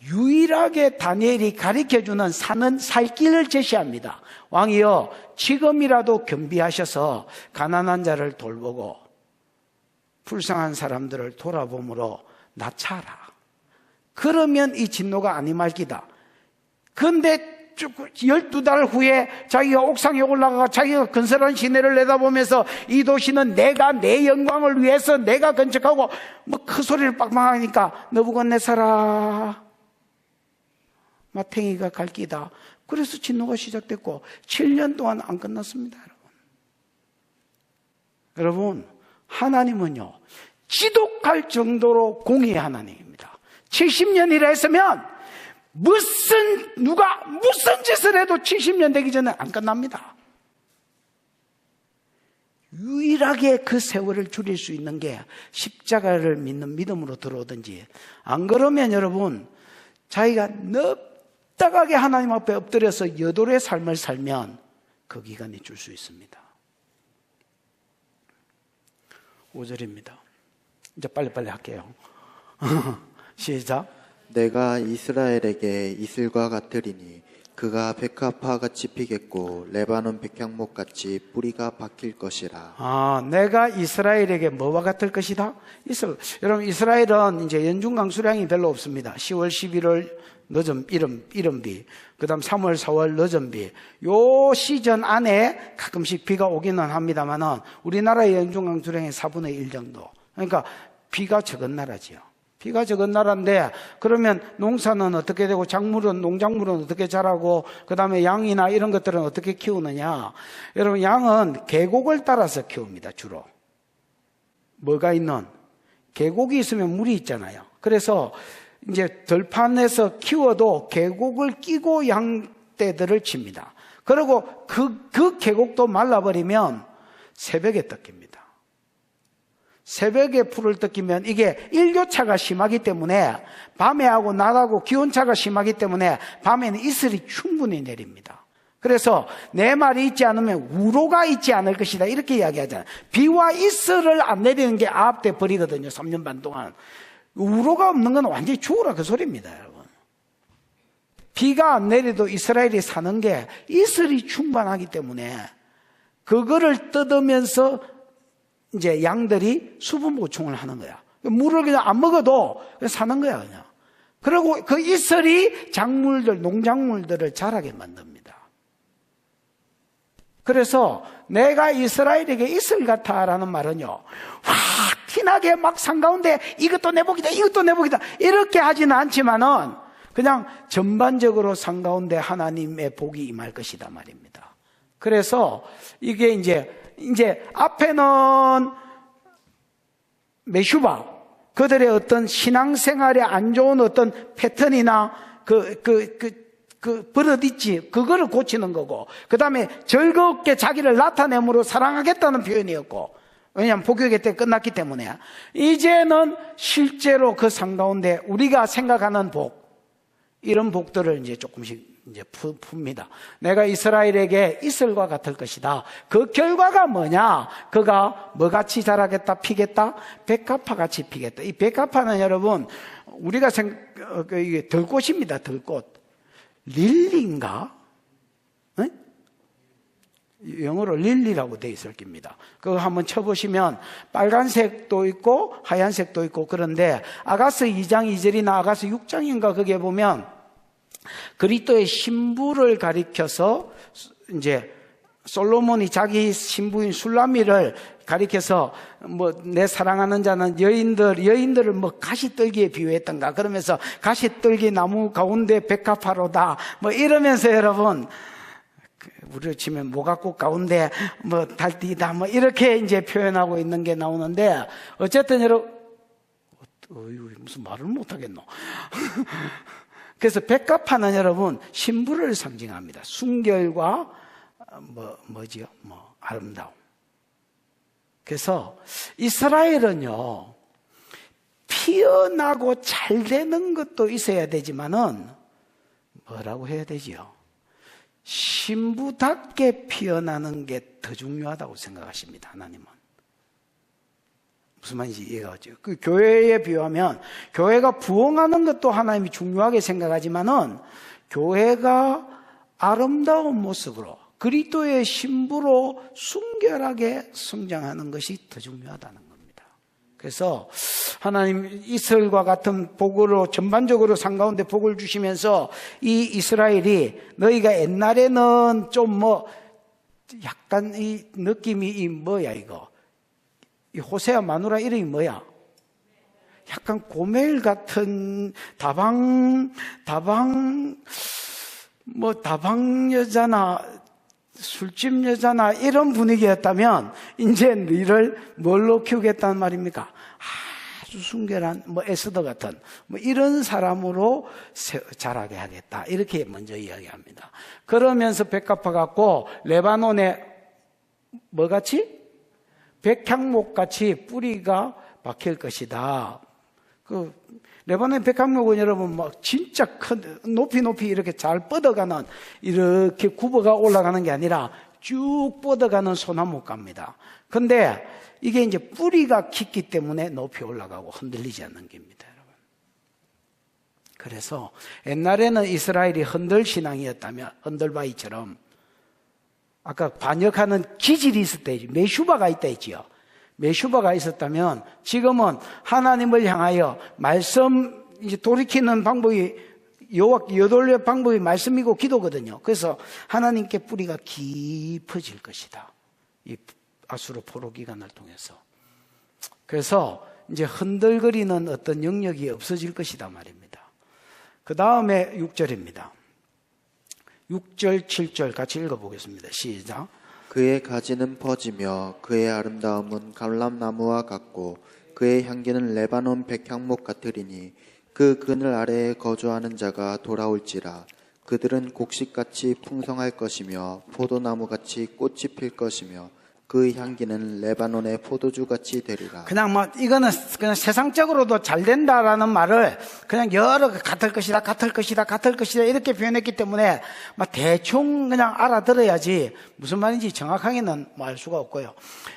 Speaker 1: 유일하게 다니엘이 가르쳐주는 사는 살 길을 제시합니다. 왕이여, 지금이라도 겸비하셔서 가난한 자를 돌보고 불쌍한 사람들을 돌아봄으로 나차라. 그러면 이 진노가 안 임할 기다. 그런데 12달 후에 자기가 옥상에 올라가 자기가 건설한 시내를 내다보면서 이 도시는 내가 내 영광을 위해서 내가 건축하고 뭐 그 소리를 빡빡하니까 느부갓네살아, 마탱이가 갈 기다. 그래서 진노가 시작됐고 7년 동안 안 끝났습니다. 여러분, 하나님은요 지독할 정도로 공의의 하나님입니다. 70년이라 했으면 누가 무슨 짓을 해도 70년 되기 전에 안 끝납니다. 유일하게 그 세월을 줄일 수 있는 게 십자가를 믿는 믿음으로 들어오든지, 안 그러면 여러분 자기가 넙다하게 하나님 앞에 엎드려서 여돌의 삶을 살면 그 기간이 줄 수 있습니다. 5절입니다. 이제 빨리빨리 할게요. 시작.
Speaker 2: 내가 이스라엘에게 이슬과 같으리니 그가 백합화 같이 피겠고 레바논 백향목 같이 뿌리가 박힐 것이라.
Speaker 1: 내가 이스라엘에게 뭐와 같을 것이다? 여러분, 이스라엘은 이제 연중 강수량이 별로 없습니다. 10월, 11월 늦은 이른비, 그 다음 3월, 4월 늦은 비, 요 시즌 안에 가끔씩 비가 오기는 합니다만은 우리나라의 연중 강수량의 4분의 1 정도. 그러니까 비가 적은 나라지요. 비가 적은 나라인데, 그러면 농사는 어떻게 되고 농작물은 어떻게 자라고, 그 다음에 양이나 이런 것들은 어떻게 키우느냐? 여러분, 양은 계곡을 따라서 키웁니다, 주로. 뭐가 있는? 계곡이 있으면 물이 있잖아요. 그래서 이제 들판에서 키워도 계곡을 끼고 양떼들을 칩니다. 그리고 그 계곡도 말라버리면 새벽에 뜯깁니다. 새벽에 풀을 뜯기면 이게 일교차가 심하기 때문에 밤에 하고 낮하고 기온차가 심하기 때문에 밤에는 이슬이 충분히 내립니다. 그래서 내 말이 있지 않으면 우로가 있지 않을 것이다 이렇게 이야기하잖아요. 비와 이슬을 안 내리는 게 아합 때 벌이거든요. 3년 반 동안. 우로가 없는 건 완전히 죽어라 그 소리입니다, 여러분. 비가 안 내려도 이스라엘이 사는 게 이슬이 충만하기 때문에 그거를 뜯으면서 이제 양들이 수분 보충을 하는 거야. 물을 그냥 안 먹어도 그냥 사는 거야, 그냥. 그리고 그 이슬이 농작물들을 자라게 만듭니다. 그래서 내가 이스라엘에게 이슬 같아라는 말은요, 확 티나게 막 산가운데 이것도 내 복이다, 이것도 내 복이다 이렇게 하지는 않지만은 그냥 전반적으로 산가운데 하나님의 복이 임할 것이다 말입니다. 그래서 이게 이제 앞에는 메슈바, 그들의 어떤 신앙생활에 안 좋은 어떤 패턴이나 버릇 있지, 그거를 고치는 거고, 그 다음에 즐겁게 자기를 나타내므로 사랑하겠다는 표현이었고, 왜냐하면 복육회 때 끝났기 때문에, 이제는 실제로 그 상가운데 우리가 생각하는 복, 이런 복들을 이제 조금씩 이제 풉니다. 내가 이스라엘에게 이슬과 같을 것이다. 그 결과가 뭐냐? 그가 뭐같이 자라겠다, 피겠다? 백합화같이 피겠다. 이 백합화는 여러분, 우리가 이게 들꽃입니다, 들꽃. 릴리인가? 영어로 릴리라고 되어 있을 겁니다. 그거 한번 쳐보시면 빨간색도 있고 하얀색도 있고 그런데 아가서 2장 2절이나 아가서 6장인가 거기에 보면 그리스도의 신부를 가리켜서 이제 솔로몬이 자기 신부인 술라미를 가리켜서 뭐 내 사랑하는 자는 여인들을 뭐 가시떨기에 비유했던가 그러면서 가시떨기 나무 가운데 백합화로다 뭐 이러면서 여러분 우리로 치면 모각꽃 가운데 뭐 달띠다 뭐 이렇게 이제 표현하고 있는 게 나오는데 어쨌든 여러분 무슨 말을 못 하겠노. 그래서 백합화는 여러분 신부를 상징합니다. 순결과 뭐지요? 아름다움. 그래서 이스라엘은요 피어나고 잘 되는 것도 있어야 되지만은 뭐라고 해야 되지요? 신부답게 피어나는 게 더 중요하다고 생각하십니다. 하나님은. 무슨 말인지 이해가 가죠. 그 교회에 비유하면 교회가 부흥하는 것도 하나님이 중요하게 생각하지만은 교회가 아름다운 모습으로 그리스도의 신부로 순결하게 성장하는 것이 더 중요하다는 겁니다. 그래서 하나님 이슬과 같은 복으로 전반적으로 산 가운데 복을 주시면서 이 이스라엘이 너희가 옛날에는 좀 약간 이 느낌이 뭐야 이거 이 호세아 마누라 이름이 뭐야? 약간 고멜 같은 다방 여자나 술집 여자나 이런 분위기였다면 이제 너희를 뭘로 키우겠다는 말입니까? 아주 순결한 에스더 같은 이런 사람으로 자라게 하겠다 이렇게 먼저 이야기합니다. 그러면서 백합화 같고 레바논에 뭐같이? 백향목같이 뿌리가 박힐 것이다. 그 레바논 백향목은 여러분 진짜 큰 높이 이렇게 잘 뻗어가는 이렇게 굽어가 올라가는 게 아니라 쭉 뻗어가는 소나무가입니다. 근데 이게 이제 뿌리가 깊기 때문에 높이 올라가고 흔들리지 않는 겁니다, 여러분. 그래서 옛날에는 이스라엘이 흔들신앙이었다면 흔들바위처럼 아까 반역하는 기질이 있을 때 메슈바가 있다 했지요. 메슈바가 있었다면 지금은 하나님을 향하여 말씀 이제 돌이키는 방법이 여돌려 방법이 말씀이고 기도거든요. 그래서 하나님께 뿌리가 깊어질 것이다. 이 아수르 포로 기간을 통해서. 그래서 이제 흔들거리는 어떤 영역이 없어질 것이다 말입니다. 그 다음에 6절입니다. 6절, 7절 같이 읽어보겠습니다. 시작.
Speaker 2: 그의 가지는 퍼지며 그의 아름다움은 감람나무와 같고 그의 향기는 레바논 백향목 같으리니 그 그늘 아래에 거주하는 자가 돌아올지라. 그들은 곡식같이 풍성할 것이며 포도나무같이 꽃이 필 것이며 그 향기는 레바논의 포도주같이 되리라.
Speaker 1: 그냥 이거는 그냥 세상적으로도 잘 된다라는 말을 그냥 여러 같을 것이다 이렇게 표현했기 때문에 대충 그냥 알아들어야지 무슨 말인지 정확하게는 알 수가 없고요.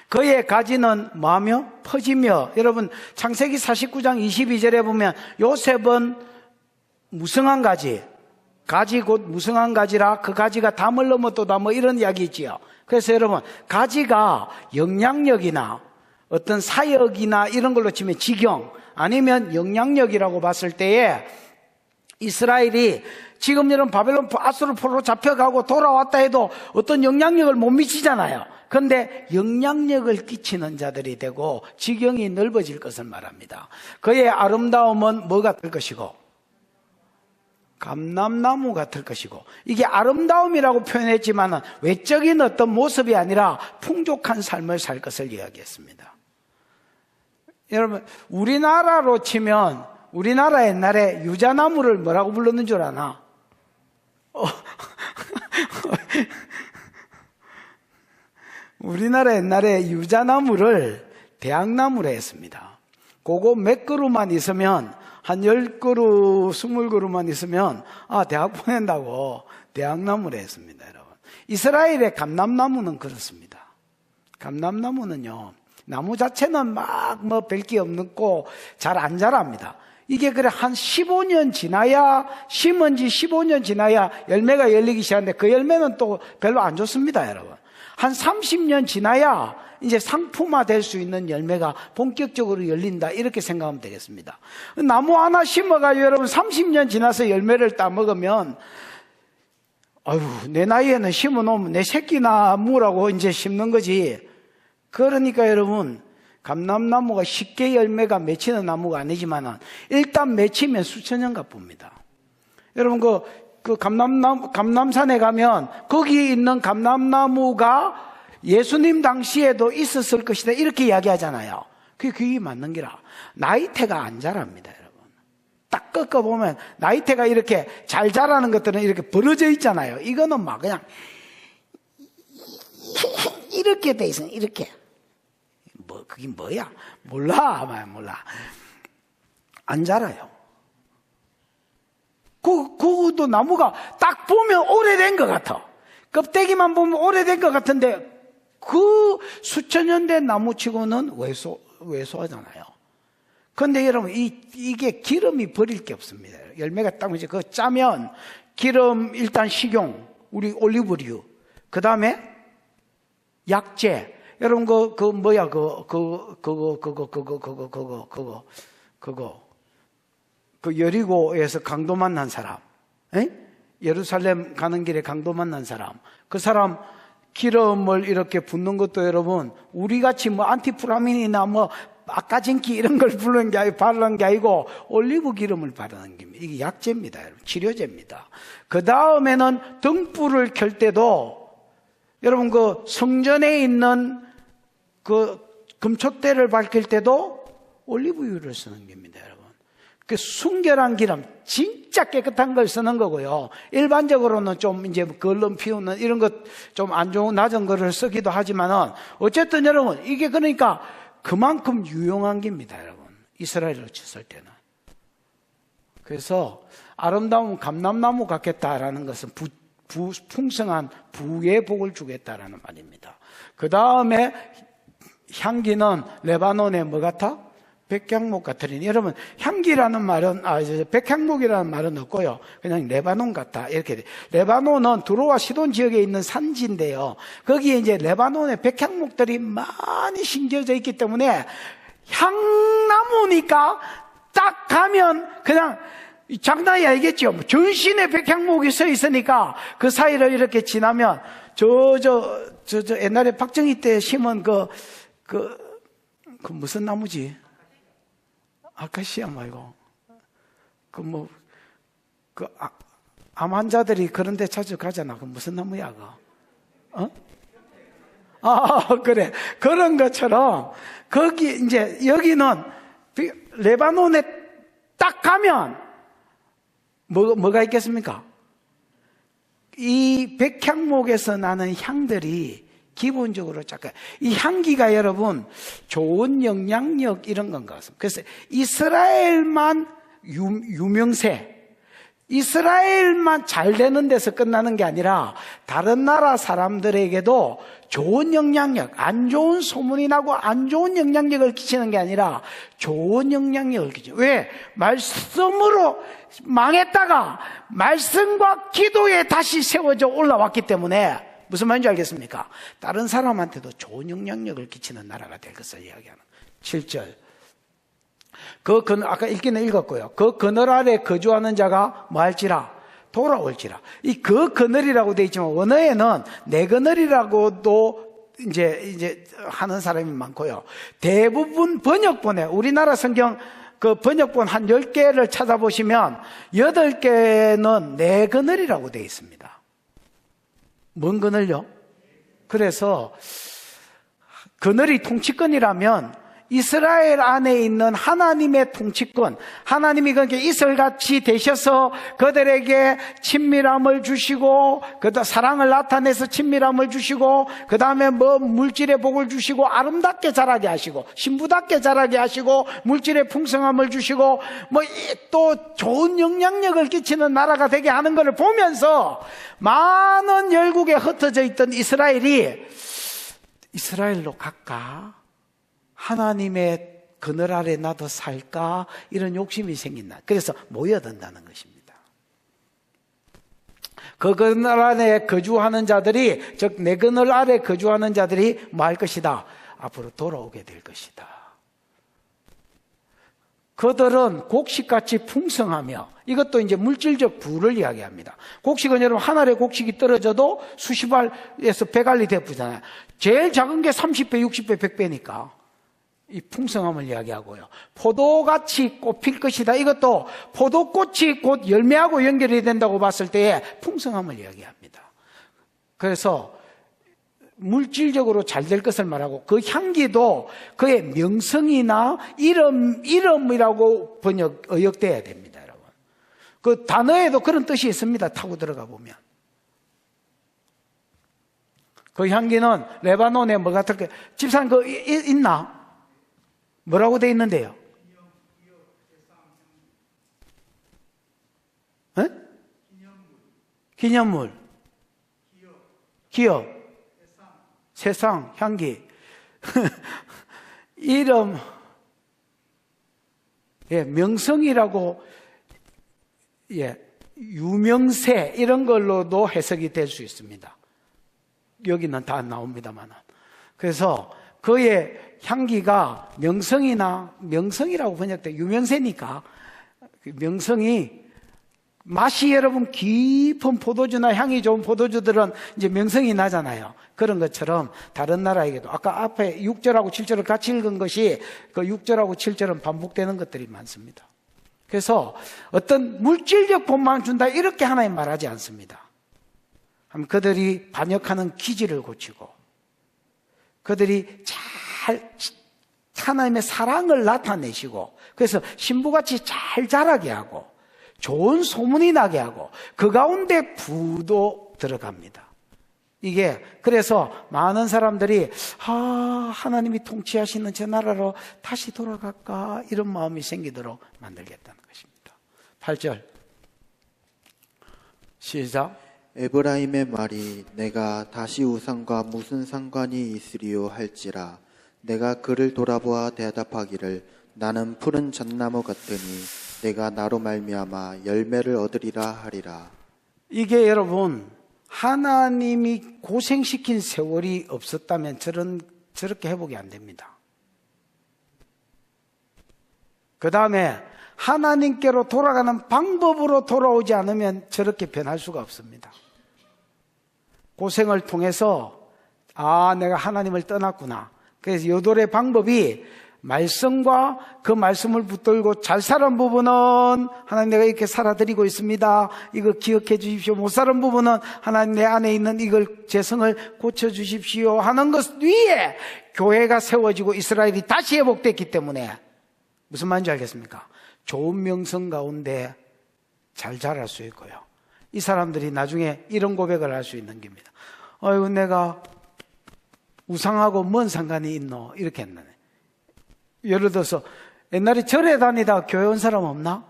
Speaker 1: 그의 가지는 뭐하며 퍼지며, 여러분 창세기 49장 22절에 보면 요셉은 무성한 가지 곧 무성한 가지라 그 가지가 담을 넘었도다 이런 이야기 있지요. 그래서 여러분 가지가 영향력이나 어떤 사역이나 이런 걸로 치면 지경 아니면 영향력이라고 봤을 때에 이스라엘이 지금 여러분 바벨론 아수르 포로로 잡혀가고 돌아왔다 해도 어떤 영향력을 못 미치잖아요. 그런데 영향력을 끼치는 자들이 되고 지경이 넓어질 것을 말합니다. 그의 아름다움은 뭐가 될 것이고 감람나무 같을 것이고, 이게 아름다움이라고 표현했지만 외적인 어떤 모습이 아니라 풍족한 삶을 살 것을 이야기했습니다. 여러분 우리나라로 치면 우리나라 옛날에 유자나무를 뭐라고 불렀는 줄 아나? 우리나라 옛날에 유자나무를 대학나무로 했습니다. 그거 몇 그루만 있으면 한 10그루, 20그루만 있으면, 대학 보낸다고 대학나무를 했습니다, 여러분. 이스라엘의 감람나무는 그렇습니다. 감람나무는요, 나무 자체는 막 별게 없고 잘 안 자랍니다. 이게 그래 한 15년 지나야, 심은 지 15년 지나야 열매가 열리기 시작하는데 그 열매는 또 별로 안 좋습니다, 여러분. 한 30년 지나야 이제 상품화 될 수 있는 열매가 본격적으로 열린다, 이렇게 생각하면 되겠습니다. 나무 하나 심어가지고 여러분 30년 지나서 열매를 따먹으면, 내 나이에는 심어놓으면 내 새끼나무라고 이제 심는 거지. 그러니까 여러분, 감람나무가 쉽게 열매가 맺히는 나무가 아니지만은 일단 맺히면 수천 년 가쁩니다. 여러분 그 감람산에 가면 거기 있는 감람나무가 예수님 당시에도 있었을 것이다, 이렇게 이야기하잖아요. 그게 맞는 기라. 나이테가 안 자랍니다, 여러분. 딱 꺾어보면 나이테가 이렇게 잘 자라는 것들은 이렇게 벌어져 있잖아요. 이거는 막 그냥 이렇게 돼 있어요. 이렇게. 그게 뭐야? 몰라. 안 자라요. 그것도 나무가 딱 보면 오래된 것 같아. 껍데기만 보면 오래된 것 같은데 그 수천 년 된 나무치고는 왜소하잖아요. 그런데 여러분, 이게 기름이 버릴 게 없습니다. 열매가 딱 이제 그거 짜면 기름, 일단 식용, 우리 올리브유, 그 다음에 약재. 여러분, 여리고에서 강도 만난 사람, 예루살렘 가는 길에 강도 만난 사람, 그 사람 기름을 이렇게 붓는 것도 여러분, 우리 같이 안티프라민이나 아까진기 이런 걸 바르는 게 아니고 올리브 기름을 바르는 겁니다. 이게 약재입니다, 여러분. 치료제입니다. 그 다음에는 등불을 켤 때도 여러분, 그 성전에 있는 그 금촛대를 밝힐 때도 올리브유를 쓰는 겁니다, 여러분. 그 순결한 기름, 진짜 깨끗한 걸 쓰는 거고요. 일반적으로는 좀 이제 걸름 피우는 이런 것 좀 안 좋은 낮은 거를 쓰기도 하지만은 어쨌든 여러분, 이게 그러니까 그만큼 유용한 겁니다, 여러분. 이스라엘로 쳤을 때는. 그래서 아름다운 감람나무 같겠다라는 것은 풍성한 부의 복을 주겠다라는 말입니다. 그 다음에 향기는 레바논의 뭐 같아? 백향목 같으니. 여러분, 향기라는 말은, 백향목이라는 말은 없고요. 그냥 레바논 같다, 이렇게 돼. 레바논은 두로와 시돈 지역에 있는 산지인데요. 거기에 이제 레바논의 백향목들이 많이 심겨져 있기 때문에 향나무니까 딱 가면 그냥 장난이 아니겠죠. 전신에 백향목이 서 있으니까 그 사이를 이렇게 지나면 저 옛날에 박정희 때 심은 그 무슨 나무지? 아카시아 말고 암 환자들이 그런 데 자주 가잖아. 그 무슨 나무야, 그거? 그래. 그런 것처럼 거기 이제 여기는 레바논에 딱 가면 뭐가 있겠습니까? 이 백향목에서 나는 향들이 기본적으로 잠깐 이 향기가 여러분 좋은 영향력 이런 건 같습니다. 그래서 이스라엘만 유명세, 이스라엘만 잘 되는 데서 끝나는 게 아니라 다른 나라 사람들에게도 좋은 영향력, 안 좋은 소문이 나고 안 좋은 영향력을 끼치는 게 아니라 좋은 영향력을 끼치죠. 왜? 말씀으로 망했다가 말씀과 기도에 다시 세워져 올라왔기 때문에 무슨 말인지 알겠습니까? 다른 사람한테도 좋은 영향력을 끼치는 나라가 될 것을 이야기하는 7절. 아까 읽기는 읽었고요. 그 그늘 아래 거주하는 자가 뭐 할지라? 돌아올지라. 이 그 그늘이라고 되어 있지만 원어에는 내 그늘이라고도 이제 하는 사람이 많고요. 대부분 번역본에 우리나라 성경 그 번역본 한 10개를 찾아보시면 8개는 내 그늘이라고 되어 있습니다. 뭔 그늘요? 그래서 그늘이 통치권이라면 이스라엘 안에 있는 하나님의 통치권, 하나님이 그렇게 이슬같이 되셔서 그들에게 친밀함을 주시고, 사랑을 나타내서 친밀함을 주시고, 그 다음에 물질의 복을 주시고, 아름답게 자라게 하시고, 신부답게 자라게 하시고, 물질의 풍성함을 주시고, 또 좋은 영향력을 끼치는 나라가 되게 하는 것을 보면서 많은 열국에 흩어져 있던 이스라엘이 이스라엘로 갈까? 하나님의 그늘 아래 나도 살까? 이런 욕심이 생긴다. 그래서 모여든다는 것입니다. 그 그늘 아래 거주하는 자들이, 즉 내 그늘 아래 거주하는 자들이 뭐 할 것이다? 앞으로 돌아오게 될 것이다. 그들은 곡식같이 풍성하며, 이것도 이제 물질적 부를 이야기합니다. 곡식은 여러분 하늘에 곡식이 떨어져도 수십 알에서 100알이 되쁘잖아요. 제일 작은 게 30배, 60배, 100배니까 이 풍성함을 이야기하고요. 포도같이 꽃필 것이다. 이것도 포도꽃이 곧 열매하고 연결이 된다고 봤을 때에 풍성함을 이야기합니다. 그래서 물질적으로 잘 될 것을 말하고, 그 향기도 그의 명성이나 이름이라고 의역돼야 됩니다, 여러분. 그 단어에도 그런 뜻이 있습니다. 타고 들어가 보면. 그 향기는 레바논에 뭐 같을 게, 집사님 그 있나? 뭐라고 돼 있는데요? 에? 기념물. 기업. 세상, 향기. 이름, 명성이라고, 유명세, 이런 걸로도 해석이 될 수 있습니다. 여기는 다 나옵니다만. 그래서 그의 향기가 명성이라고 번역돼, 유명세니까, 명성이, 맛이 여러분 깊은 포도주나 향이 좋은 포도주들은 이제 명성이 나잖아요. 그런 것처럼 다른 나라에게도, 아까 앞에 6절하고 7절을 같이 읽은 것이 그 6절하고 7절은 반복되는 것들이 많습니다. 그래서 어떤 물질적 본만 준다 이렇게 하나님 말하지 않습니다. 그들이 반역하는 기질을 고치고, 그들이 잘 하나님의 사랑을 나타내시고, 그래서 신부같이 잘 자라게 하고 좋은 소문이 나게 하고, 그 가운데 부도 들어갑니다. 이게 그래서 많은 사람들이 하나님이 통치하시는 저 나라로 다시 돌아갈까, 이런 마음이 생기도록 만들겠다는 것입니다. 8절 시작.
Speaker 2: 에브라임의 말이 내가 다시 우상과 무슨 상관이 있으리요 할지라, 내가 그를 돌아보아 대답하기를 나는 푸른 잣나무 같으니 내가 나로 말미암아 열매를 얻으리라 하리라.
Speaker 1: 이게 여러분, 하나님이 고생시킨 세월이 없었다면 저렇게 회복이 안 됩니다. 그 다음에 하나님께로 돌아가는 방법으로 돌아오지 않으면 저렇게 변할 수가 없습니다. 고생을 통해서 내가 하나님을 떠났구나. 그래서 요돌의 방법이 말씀과 그 말씀을 붙들고 잘 살은 부분은 하나님 내가 이렇게 살아드리고 있습니다. 이거 기억해 주십시오. 못 살은 부분은 하나님 내 안에 있는 이걸 재성을 고쳐주십시오 하는 것 위에 교회가 세워지고 이스라엘이 다시 회복됐기 때문에 무슨 말인지 알겠습니까? 좋은 명성 가운데 잘 자랄 수 있고요. 이 사람들이 나중에 이런 고백을 할 수 있는 겁니다. 아이고 내가 우상하고 뭔 상관이 있노? 이렇게 했네. 예를 들어서 옛날에 절에 다니다 교회 온 사람 없나?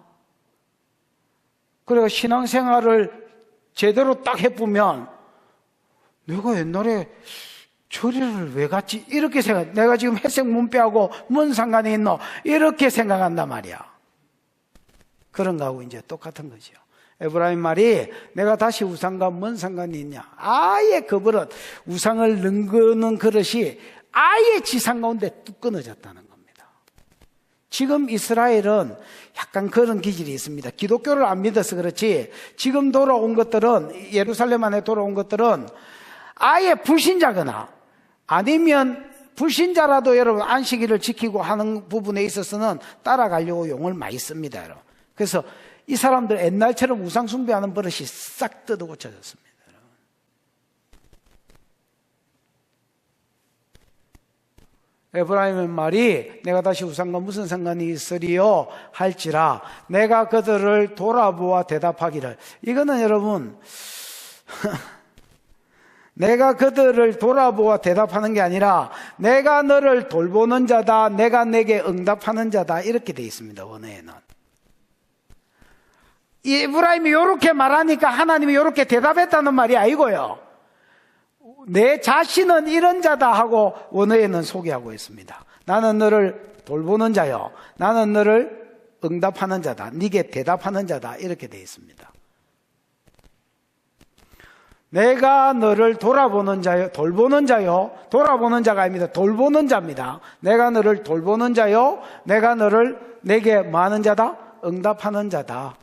Speaker 1: 그래가 신앙생활을 제대로 딱 해보면 내가 옛날에 절에를 왜 갔지? 이렇게 생각. 내가 지금 회색 문패하고 뭔 상관이 있노? 이렇게 생각한단 말이야. 그런 거하고 이제 똑같은 거죠. 에브라임 말이 내가 다시 우상과 뭔 상관이 있냐? 아예 그 버릇, 우상을 능거는 그릇이 아예 지상 가운데 뚝 끊어졌다는 겁니다. 지금 이스라엘은 약간 그런 기질이 있습니다. 기독교를 안 믿어서 그렇지 지금 돌아온 것들은, 예루살렘 안에 돌아온 것들은 아예 불신자거나 아니면 불신자라도 여러분 안식일을 지키고 하는 부분에 있어서는 따라가려고 용을 많이 씁니다, 여러분. 그래서 이 사람들 옛날처럼 우상 숭배하는 버릇이 싹 뜯어 고쳐졌습니다. 에브라임의 말이 내가 다시 우상과 무슨 상관이 있으리요 할지라 내가 그들을 돌아보아 대답하기를. 이거는 여러분 내가 그들을 돌아보아 대답하는 게 아니라 내가 너를 돌보는 자다, 내가 내게 응답하는 자다, 이렇게 되어 있습니다. 원어에는. 에브라임이 이렇게 말하니까 하나님이 이렇게 대답했다는 말이 아니고요, 내 자신은 이런 자다 하고 원어에는 소개하고 있습니다. 나는 너를 돌보는 자요, 나는 너를 응답하는 자다, 네게 대답하는 자다, 이렇게 되어 있습니다. 내가 너를 돌아보는 자요, 돌보는 자요, 돌아보는 자가 아닙니다. 돌보는 자입니다. 내가 너를 돌보는 자요, 내가 너를 내게 뭐 하는 자다? 응답하는 자다.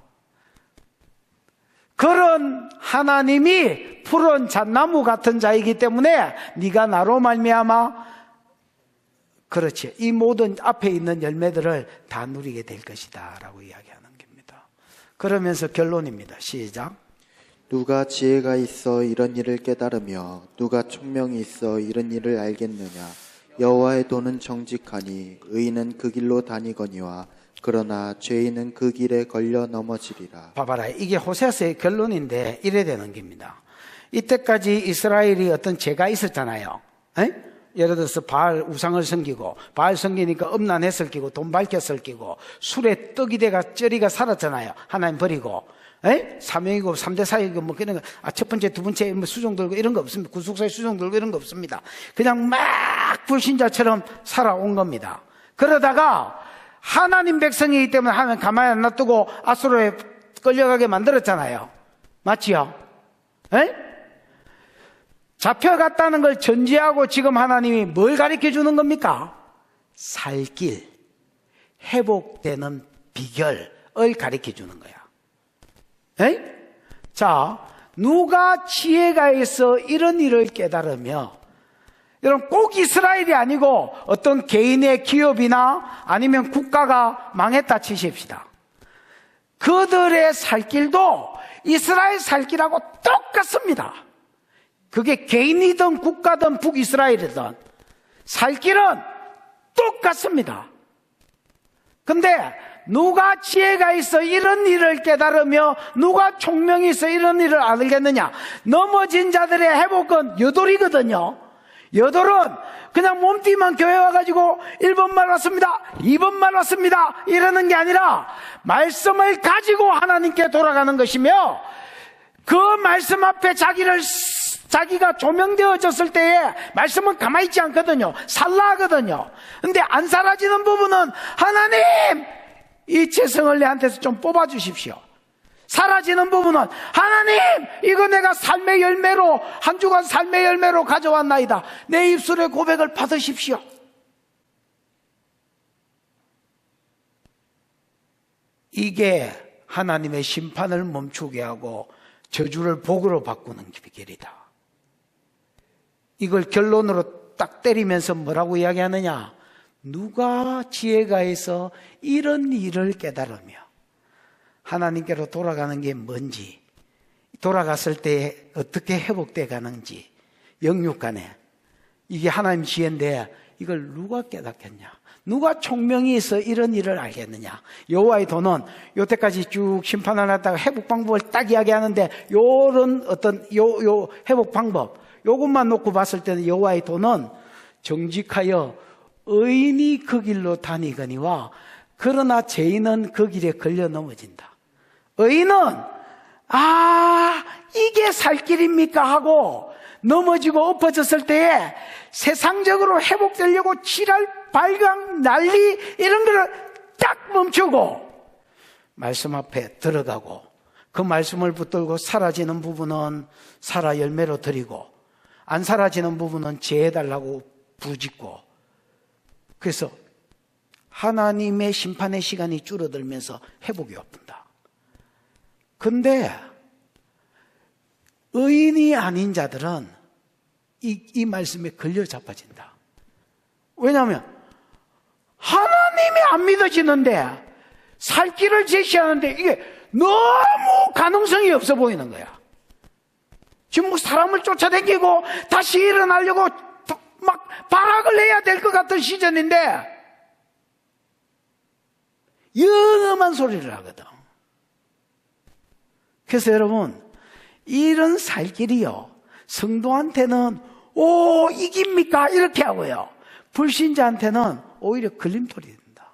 Speaker 1: 그런 하나님이 푸른 잣나무 같은 자이기 때문에 네가 나로 말미암아 그렇지, 이 모든 앞에 있는 열매들을 다 누리게 될 것이다 라고 이야기하는 겁니다. 그러면서 결론입니다. 시작.
Speaker 2: 누가 지혜가 있어 이런 일을 깨달으며 누가 총명이 있어 이런 일을 알겠느냐. 여호와의 도는 정직하니 의인은 그 길로 다니거니와 그러나 죄인은 그 길에 걸려 넘어지리라.
Speaker 1: 봐봐라, 이게 호세아서의 결론인데 이래 되는 겁니다. 이때까지 이스라엘이 어떤 죄가 있었잖아요. 에? 예를 들어서 바알 우상을 섬기고, 바알 섬기니까 음란했을 끼고 돈 밝혔을 끼고 술에 떡이 돼가 쩌리가 살았잖아요. 하나님 버리고. 사명이고 3대 사역이고 뭐 그런 거, 첫 번째 두 번째 뭐 수종 들고 이런 거 없습니다. 구속사에 수종 들고 이런 거 없습니다. 그냥 막 불신자처럼 살아온 겁니다. 그러다가 하나님 백성이기 때문에 하나님 가만히 안 놔두고 아수르에 끌려가게 만들었잖아요. 맞지요? 잡혀갔다는 걸 전제하고 지금 하나님이 뭘 가르쳐 주는 겁니까? 살 길, 회복되는 비결을 가르쳐 주는 거야. 자, 누가 지혜가 있어 이런 일을 깨달으며, 여러분 꼭 이스라엘이 아니고 어떤 개인의 기업이나 아니면 국가가 망했다 치십시다. 그들의 살 길도 이스라엘 살 길하고 똑같습니다. 그게 개인이든 국가든 북이스라엘이든 살 길은 똑같습니다. 근데 누가 지혜가 있어 이런 일을 깨달으며 누가 총명이 있어 이런 일을 알겠느냐. 넘어진 자들의 회복은 여돌이거든요. 여돌은 그냥 몸뚱이만 교회 와가지고 1번만 왔습니다, 2번만 왔습니다 이러는 게 아니라 말씀을 가지고 하나님께 돌아가는 것이며, 그 말씀 앞에 자기가 조명되어졌을 때에 말씀은 가만히 있지 않거든요. 살라하거든요. 근데 안 사라지는 부분은 하나님 이 재성을 내한테서 좀 뽑아주십시오. 사라지는 부분은 하나님 이거 내가 삶의 열매로, 한 주간 삶의 열매로 가져왔나이다, 내 입술의 고백을 받으십시오. 이게 하나님의 심판을 멈추게 하고 저주를 복으로 바꾸는 비결이다. 이걸 결론으로 딱 때리면서 뭐라고 이야기하느냐. 누가 지혜가 있어 이런 일을 깨달으며 하나님께로 돌아가는 게 뭔지, 돌아갔을 때 어떻게 회복돼 가는지, 영육간에 이게 하나님 지혜인데 이걸 누가 깨닫겠냐. 누가 총명이 있어 이런 일을 알겠느냐. 여호와의 도는 여태까지 쭉 심판을 하다가 회복 방법을 딱 이야기하는데, 요런 어떤 요 회복 방법 요것만 놓고 봤을 때는 여호와의 도는 정직하여 의인이 그 길로 다니거니와 그러나 죄인은 그 길에 걸려 넘어진다. 의인은 이게 살 길입니까 하고 넘어지고 엎어졌을 때에 세상적으로 회복되려고 지랄, 발광, 난리 이런 거를 딱 멈추고 말씀 앞에 들어가고, 그 말씀을 붙들고 사라지는 부분은 살아 열매로 드리고 안 사라지는 부분은 제해달라고 부짓고, 그래서 하나님의 심판의 시간이 줄어들면서 회복이 엎은다. 근데 의인이 아닌 자들은 이 말씀에 걸려 자빠진다. 왜냐하면 하나님이 안 믿어지는데 살 길을 제시하는데 이게 너무 가능성이 없어 보이는 거야. 지금 뭐 사람을 쫓아다니고 다시 일어나려고 막 발악을 해야 될 것 같은 시즌인데 영험한 소리를 하거든. 그래서 여러분, 이런 살 길이요, 성도한테는 오 이깁니까? 이렇게 하고요, 불신자한테는 오히려 걸림돌이 된다.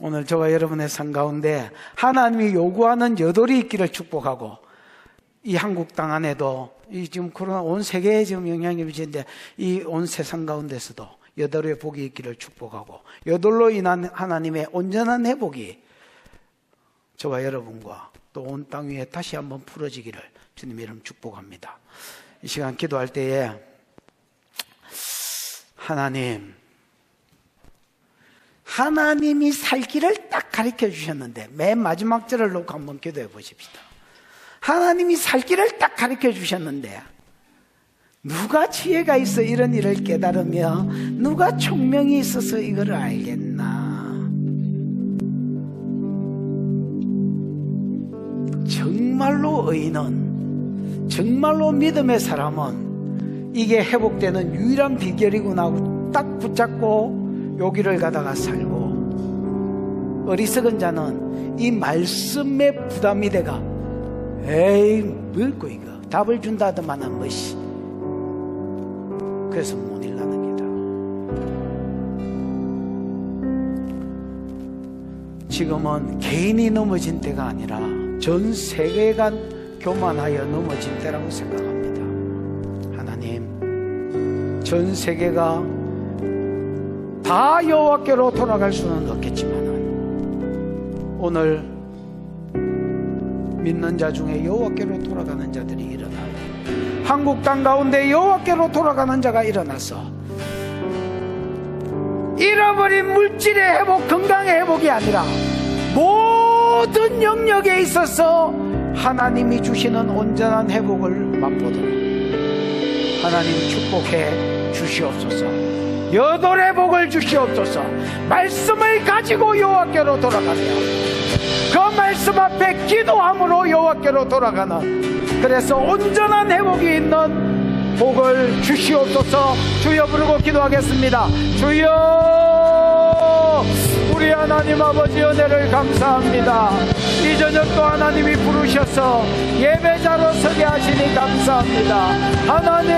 Speaker 1: 오늘 저와 여러분의 삶 가운데 하나님이 요구하는 여돌이 있기를 축복하고, 이 한국 땅 안에도 이 지금 코로나 온 세계에 지금 영향이 미치는데 이 온 세상 가운데서도 여돌의 복이 있기를 축복하고, 여돌로 인한 하나님의 온전한 회복이 저와 여러분과 또 온 땅 위에 다시 한번 풀어지기를 주님 이름 축복합니다. 이 시간 기도할 때에 하나님이 살 길을 딱 가르쳐 주셨는데, 맨 마지막 절을 놓고 한번 기도해 보십시다. 하나님이 살 길을 딱 가르쳐 주셨는데 누가 지혜가 있어 이런 일을 깨달으며 누가 총명이 있어서 이걸 알겠나? 정말로 의인은, 정말로 믿음의 사람은 이게 회복되는 유일한 비결이구나 하고 딱 붙잡고 여기를 가다가 살고, 어리석은 자는 이 말씀에 부담이 돼가 에이 뭘고 이거 답을 준다더만은 뭐시, 그래서 못 일나는 게다. 지금은 개인이 넘어진 때가 아니라 전 세계가 교만하여 넘어진 때라고 생각합니다. 하나님, 전 세계가 다 여호와께로 돌아갈 수는 없겠지만 오늘 믿는 자 중에 여호와께로 돌아가는 자들이 일어나고, 한국 땅 가운데 여호와께로 돌아가는 자가 일어나서 잃어버린 물질의 회복, 건강의 회복이 아니라 모든 영역에 있어서 하나님이 주시는 온전한 회복을 맛보도록 하나님 축복해 주시옵소서. 여돌의 복을 주시옵소서. 말씀을 가지고 여호와께로 돌아가며 그 말씀 앞에 기도함으로 여호와께로 돌아가는, 그래서 온전한 회복이 있는 복을 주시옵소서. 주여 부르고 기도하겠습니다. 주여, 우리 하나님 아버지 은혜를 감사합니다. 이 저녁도 하나님이 부르셔서 예배자로 서게 하시니 감사합니다. 하나님,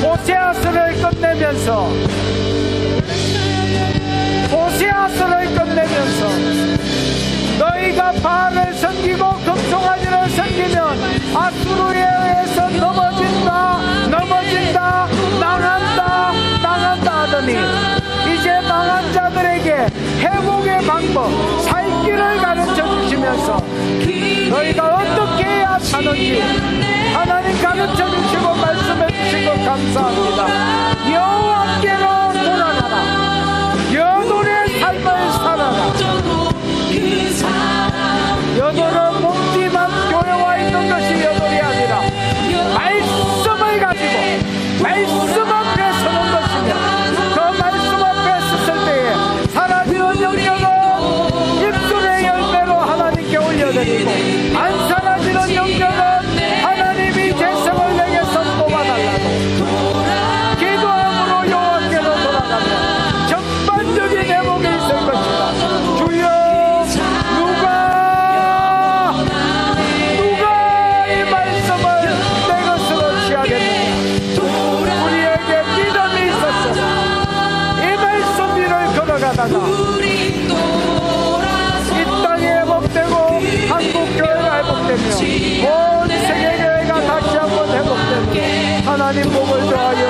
Speaker 1: 호세아서를 끝내면서 너희가 바알을 섬기고 금송아지를 섬기면 아수르에 의해서 넘어진다 망한다 하더니, 이제 망한 자들에게 회복의 방법, 살 길을 가르쳐 주시면서 너희가 어떻게 해야 사는지 하나님 가르쳐 주시고 말씀해 주신 것 감사합니다. 여호와께로 돌아가라. 여돌의 삶을 살아라. 여돌은 몸띠만 교회와 있는 것이 여돌이 아니라 말씀을 가지고 말씀 앞에 서는 것이며, 그 말씀 앞에 섰을 때에 사라지는 영역은 입술의 열매로 하나님께 올려드리고, 안 사라지는 영역은 하나님이 재성을 내게서 뽑아달라고 기도함으로 여호와께로 돌아가며 전반적인 회복이 있을 것이다. 주여, 누가 이 말씀을 내 것으로 취하겠느냐? 우리에게 믿음이 있었어. 이 말씀 위를 걸어가다가 이 땅에 회복되고 한국교회가 회복되며 온 세계교회가 다시 한번 회복되며 하나님 복을 더하여